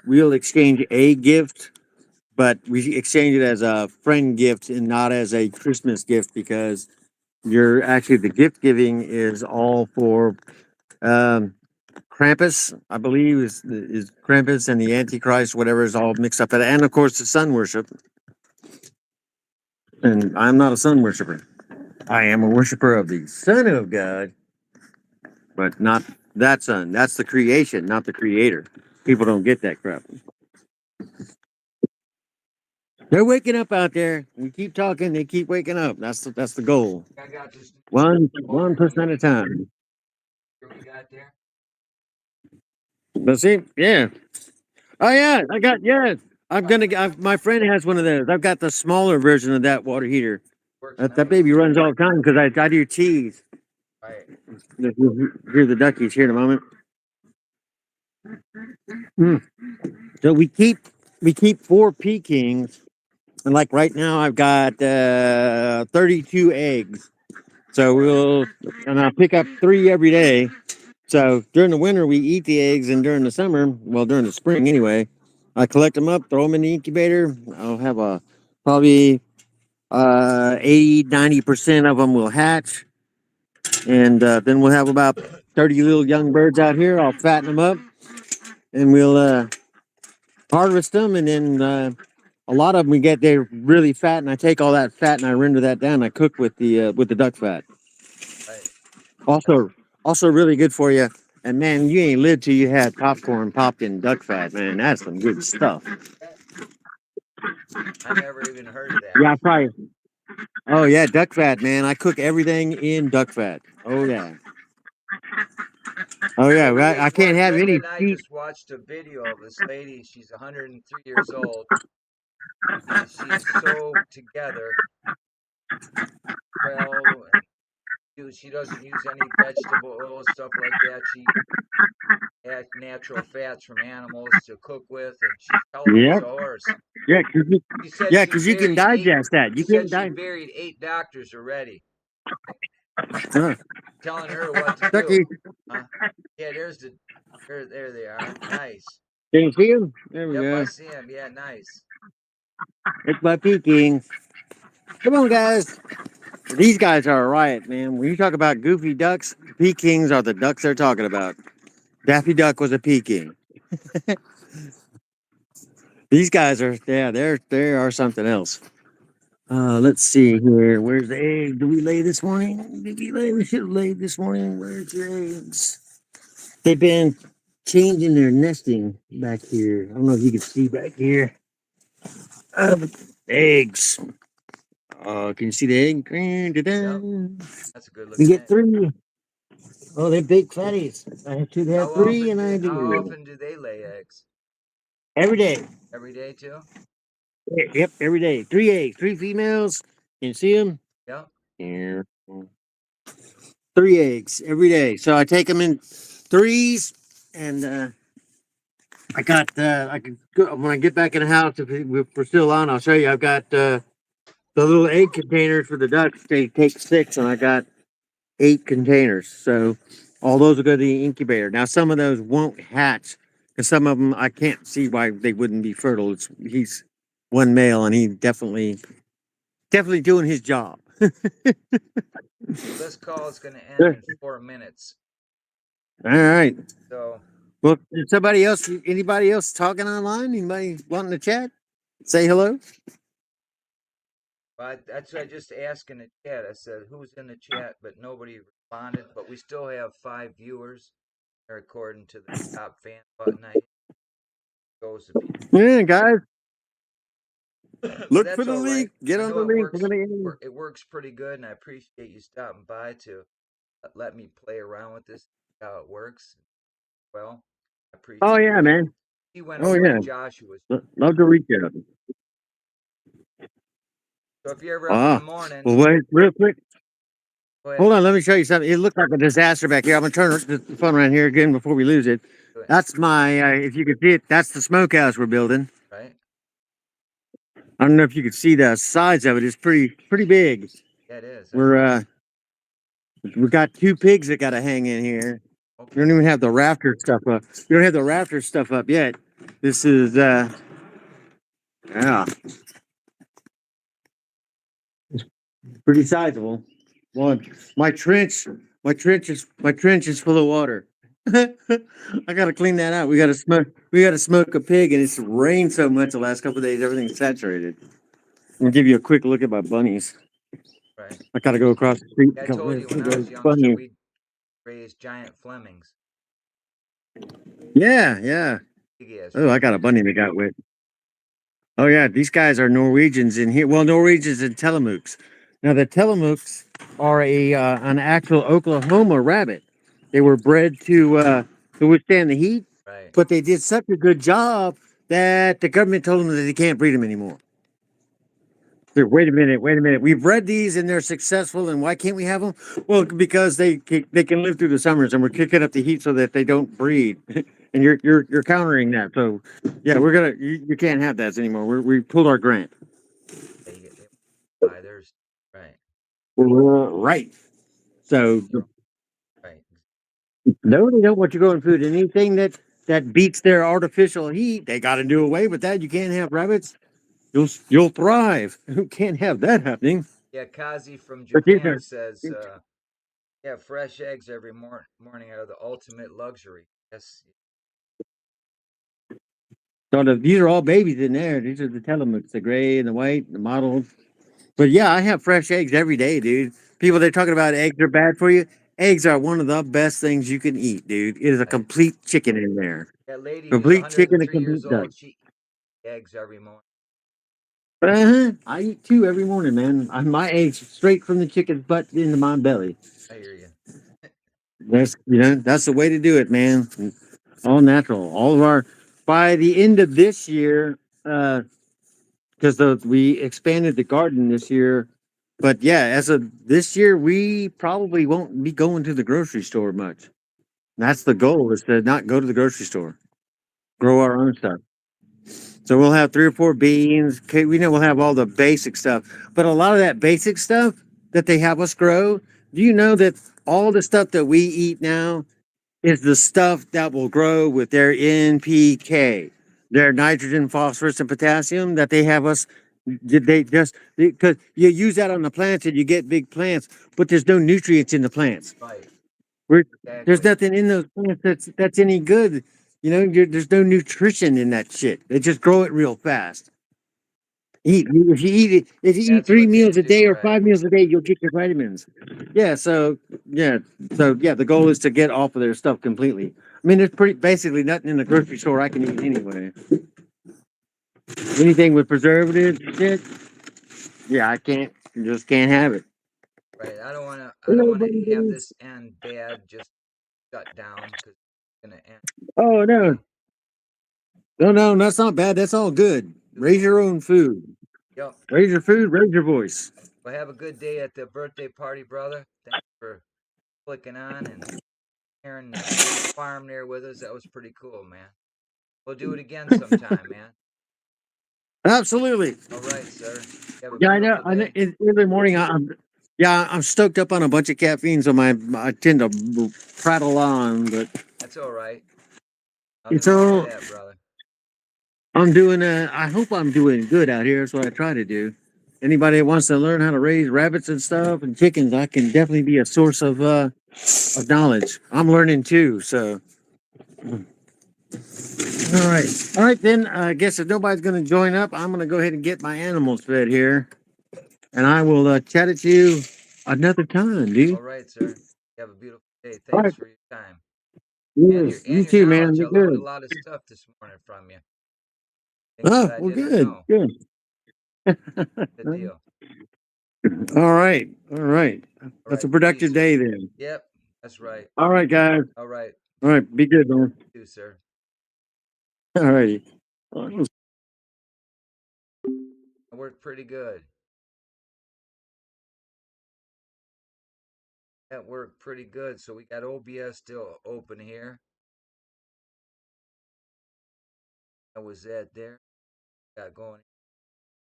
Speaker 3: we'll exchange a gift, but we exchange it as a friend gift and not as a Christmas gift because you're actually the gift giving is all for um, Krampus, I believe is Krampus and the Antichrist, whatever is all mixed up, and of course the sun worship. And I'm not a sun worshiper. I am a worshiper of the Son of God, but not that Son. That's the creation, not the Creator. People don't get that crap. They're waking up out there. We keep talking, they keep waking up. That's the goal.
Speaker 1: I got this
Speaker 3: One
Speaker 1: motor
Speaker 3: percent at
Speaker 1: here.
Speaker 3: a time.
Speaker 1: Here we got there.
Speaker 3: But see, yeah. Oh yeah, I got yeah. My friend has one of those. I've got the smaller version of that water heater.
Speaker 1: Works
Speaker 3: That
Speaker 1: nice.
Speaker 3: baby runs all the time because I do cheese.
Speaker 1: Right.
Speaker 3: You'll hear the duckies here in a moment. Mm. So we keep four Pekings, and like right now I've got 32 eggs. So and I pick up three every day. So during the winter we eat the eggs, and during the summer, well during the spring anyway, I collect them up, throw them in the incubator. I'll have a probably 80 90% of them will hatch, and then we'll have about 30 little young birds out here. I'll fatten them up, and we'll harvest them, and then a lot of them we get they're really fat, and I take all that fat and I render that down. I cook with the duck fat.
Speaker 1: Right.
Speaker 3: Also, also really good for you. And man, you ain't lived till you had popcorn popped in duck fat, man. That's some good stuff.
Speaker 1: I never even heard of that.
Speaker 3: Yeah, probably. Oh yeah, duck fat, man. I cook everything in duck fat. Oh yeah. Oh yeah.
Speaker 1: Yeah, we
Speaker 3: Right. I
Speaker 1: just
Speaker 3: can't
Speaker 1: watched,
Speaker 3: have
Speaker 1: Brenda
Speaker 3: any
Speaker 1: and I
Speaker 3: feet.
Speaker 1: just watched a video of this lady. She's 103 years old. She is so together, well, and she doesn't use any vegetable oil, stuff like that. She adds natural fats from animals to cook with, and she's healthy as
Speaker 3: Yep.
Speaker 1: a horse.
Speaker 3: Yeah,
Speaker 1: She said
Speaker 3: yeah,
Speaker 1: she
Speaker 3: because you can
Speaker 1: buried eight.
Speaker 3: digest that.
Speaker 1: She
Speaker 3: You
Speaker 1: said
Speaker 3: can't
Speaker 1: she
Speaker 3: die.
Speaker 1: buried 8 doctors already,
Speaker 3: Uh,
Speaker 1: telling her what to do.
Speaker 3: Ducky,
Speaker 1: Huh? Yeah, there they are. Nice.
Speaker 3: can you see him? There we
Speaker 1: Yep, I
Speaker 3: go.
Speaker 1: see him. Yeah, nice.
Speaker 3: It's my Peking. Come on, guys. These guys are a riot, man. When you talk about goofy ducks, Pekings are the ducks they're talking about. Daffy Duck was a Peking. These guys are, yeah, they are something else. Let's see here. Where's the egg? Did we lay this morning? Did we lay? We should have laid this morning. Where's the eggs? They've been changing their nesting back here. I don't know if you can see back here. Uh, eggs. Can you see the egg?
Speaker 1: Yep,
Speaker 3: Da-da.
Speaker 1: that's a good
Speaker 3: You
Speaker 1: looking
Speaker 3: get
Speaker 1: egg.
Speaker 3: three. Oh, they're big fatties. I should have three, and I
Speaker 1: How
Speaker 3: do.
Speaker 1: often do they lay eggs?
Speaker 3: Every day.
Speaker 1: Every day too?
Speaker 3: Yep, every day. Three eggs, three females. Can you see them?
Speaker 1: Yep.
Speaker 3: Here. 3 eggs every day. So I take them in threes, and I got. I can go, when I get back in the house. If we're still on, I'll show you. I've got the little egg containers for the ducks. They take 6, and I got 8 containers. So all those will go to the incubator. Now some of those won't hatch, and some of them I can't see why they wouldn't be fertile. He's one male, and he definitely doing his job.
Speaker 1: This call is going to end
Speaker 3: All
Speaker 1: in 4 minutes.
Speaker 3: right.
Speaker 1: So,
Speaker 3: Well, is anybody else talking online? Anybody wanting to chat? Say hello.
Speaker 1: that's what I just asked in the chat. I said, who's in the chat? But nobody responded. But we still have 5 viewers, according to the top fan button. I hit goes to people.
Speaker 3: Yeah, guys,
Speaker 1: But
Speaker 3: look for
Speaker 1: that's
Speaker 3: the
Speaker 1: all right.
Speaker 3: link. Get
Speaker 1: I
Speaker 3: on
Speaker 1: know
Speaker 3: the
Speaker 1: it
Speaker 3: link.
Speaker 1: works. It works pretty good, and I appreciate you stopping by to let me play around with this, how it works. Well, I
Speaker 3: Oh
Speaker 1: appreciate
Speaker 3: yeah,
Speaker 1: it.
Speaker 3: man.
Speaker 1: He went
Speaker 3: Oh
Speaker 1: over to
Speaker 3: yeah.
Speaker 1: Joshua's.
Speaker 3: Love to reach out.
Speaker 1: So if you're ever up in the
Speaker 3: Ah,
Speaker 1: morning,
Speaker 3: well, wait, real quick.
Speaker 1: go ahead.
Speaker 3: Hold on, let me show you something. It looked like a disaster back here. I'm gonna turn the phone around here again before we lose it.
Speaker 1: Do it.
Speaker 3: That's my, if you could see it, that's the smokehouse we're building.
Speaker 1: Right?
Speaker 3: I don't know if you could see the size of it. It's pretty big.
Speaker 1: Yeah, it is.
Speaker 3: We got 2 pigs that got to hang in here. We
Speaker 1: Okay.
Speaker 3: don't even have the rafter stuff up. We don't have the rafter stuff up yet. This is yeah, pretty sizable. Well, my trench, my trench is full of water. I gotta clean that out. We gotta smoke a pig, and it's rained so much the last couple of days. Everything's saturated. I'll give you a quick look at my bunnies.
Speaker 1: Right.
Speaker 3: I gotta go across the street.
Speaker 1: Yeah, I told you when I was youngster,
Speaker 3: Bunny.
Speaker 1: we raised giant Flemings.
Speaker 3: Yeah, yeah.
Speaker 1: Big ass
Speaker 3: Oh, I got a bunny that got wet. Oh yeah, these guys are Norwegians in here. Well, Norwegians and Tillamook's. Now the Tillamook's are an actual Oklahoma rabbit. They were bred to withstand the heat,
Speaker 1: Right.
Speaker 3: but they did such a good job that the government told them that they can't breed them anymore. Wait a minute, wait a minute. We've bred these and they're successful, and why can't we have them? Well, because they can live through the summers, and we're kicking up the heat so that they don't breed. And you're countering that. So yeah, you can't have that anymore. We pulled our grant.
Speaker 1: They buy theirs. Right.
Speaker 3: Right. So
Speaker 1: Right.
Speaker 3: no, they don't want you growing food. Anything that beats their artificial heat, they got to do away with that. You can't have rabbits. You'll thrive. You can't have that happening.
Speaker 1: Yeah, Kazi from
Speaker 3: But these
Speaker 1: Japan
Speaker 3: are
Speaker 1: says, yeah, fresh eggs every morning are the ultimate luxury. Yes.
Speaker 3: these are all babies in there. These are the Telemooks, the gray and the white, the models. But yeah, I have fresh eggs every day, dude. People they're talking about eggs are bad for you. Eggs are one of the best things you can eat, dude. It is a
Speaker 1: Right.
Speaker 3: complete chicken in there.
Speaker 1: That lady who's
Speaker 3: Complete chicken and
Speaker 1: 103 years
Speaker 3: complete duck.
Speaker 1: old, she eats eggs every morning.
Speaker 3: I eat 2 every morning, man. My eggs straight from the chicken's butt into my belly.
Speaker 1: I hear you.
Speaker 3: That's the way to do it, man. All natural. All of our by the end of this year, because we expanded the garden this year. But yeah, as of this year, we probably won't be going to the grocery store much. That's the goal is to not go to the grocery store. Grow our own stuff. So we'll have 3 or 4 beans. Okay, we know we'll have all the basic stuff, but a lot of that basic stuff that they have us grow. Do you know that all the stuff that we eat now is the stuff that will grow with their NPK, their nitrogen, phosphorus, and potassium that they have us? Did they just because you use that on the plants and you get big plants, but there's no nutrients in the plants.
Speaker 1: Right.
Speaker 3: We're, there's
Speaker 1: Exactly.
Speaker 3: nothing in those plants that's any good. There's no nutrition in that shit. They just grow it real fast. If you eat
Speaker 1: That's
Speaker 3: three
Speaker 1: what they
Speaker 3: meals a
Speaker 1: do,
Speaker 3: day or
Speaker 1: right?
Speaker 3: 5 meals a day, you'll get your vitamins. Yeah, so the goal is to get off of their stuff completely. I mean, there's pretty basically nothing in the grocery store I can eat anyway. Anything with preservatives, shit, yeah, I can't, just can't have it.
Speaker 1: Right. I don't want to. I don't
Speaker 3: Hello,
Speaker 1: want to have
Speaker 3: buddies.
Speaker 1: this end bad. Just shut down because it's gonna end.
Speaker 3: Oh no, no, that's not bad. That's all good.
Speaker 1: Too
Speaker 3: Raise
Speaker 1: long.
Speaker 3: your own food.
Speaker 1: Yep.
Speaker 3: Raise your food. Raise your voice.
Speaker 1: Well, have a good day at the birthday party, brother. Thanks for clicking on and sharing the farm there with us. That was pretty cool, man. We'll do it again sometime, man.
Speaker 3: Absolutely.
Speaker 1: All right, sir. You have a
Speaker 3: Yeah, I know.
Speaker 1: beautiful
Speaker 3: I know.
Speaker 1: day.
Speaker 3: Every morning, yeah, I'm stoked up on a bunch of caffeine, so I tend to prattle on, but
Speaker 1: That's all right.
Speaker 3: it's
Speaker 1: Nothing wrong with
Speaker 3: all.
Speaker 1: that, brother.
Speaker 3: I'm doing. I hope I'm doing good out here. That's what I try to do. Anybody that wants to learn how to raise rabbits and stuff and chickens, I can definitely be a source of knowledge. I'm learning too. So, all right. Then I guess if nobody's going to join up, I'm going to go ahead and get my animals fed here, and I will chat it to you another time, dude.
Speaker 1: All right, sir. You have a beautiful day.
Speaker 3: All
Speaker 1: Thanks
Speaker 3: right.
Speaker 1: for your time and
Speaker 3: Yes. You
Speaker 1: your
Speaker 3: too, man.
Speaker 1: knowledge.
Speaker 3: Be
Speaker 1: I learned a
Speaker 3: good.
Speaker 1: lot of stuff this morning from you. Things that
Speaker 3: Oh,
Speaker 1: I
Speaker 3: well,
Speaker 1: didn't
Speaker 3: good.
Speaker 1: know.
Speaker 3: Good.
Speaker 1: Good deal.
Speaker 3: All right. All right.
Speaker 1: All
Speaker 3: That's
Speaker 1: right.
Speaker 3: a productive
Speaker 1: Peace.
Speaker 3: day then.
Speaker 1: Yep. That's right.
Speaker 3: All right, guys.
Speaker 1: All right.
Speaker 3: All right. Be good, man.
Speaker 1: You too, sir.
Speaker 3: All righty.
Speaker 1: It worked pretty good. That worked pretty good. So we got OBS still open here. That was that there. Got going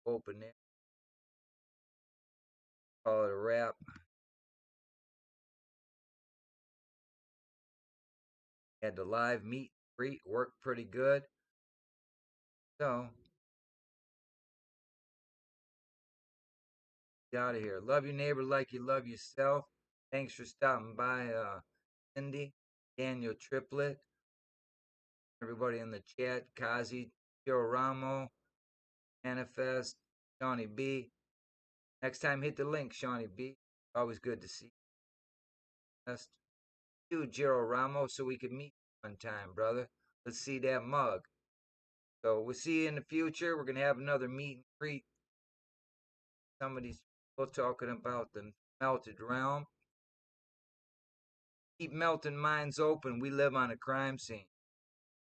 Speaker 1: open there. Call it a wrap. Had the live meet and greet worked pretty good. So get out of here. Love your neighbor like you love yourself. Thanks for stopping by, Cindy, Daniel Triplet, everybody in the chat, Kazi, Joe Ramo, Manifest, Shawnee B. Next time, hit the link, Shawnee B. Always good to see you. You, Jero Ramos, so we can meet one time, brother. Let's see that mug. So we'll see you in the future. We're gonna have another meet and greet. Some of these people talking about the melted realm. Keep melting minds open. We live on a crime scene.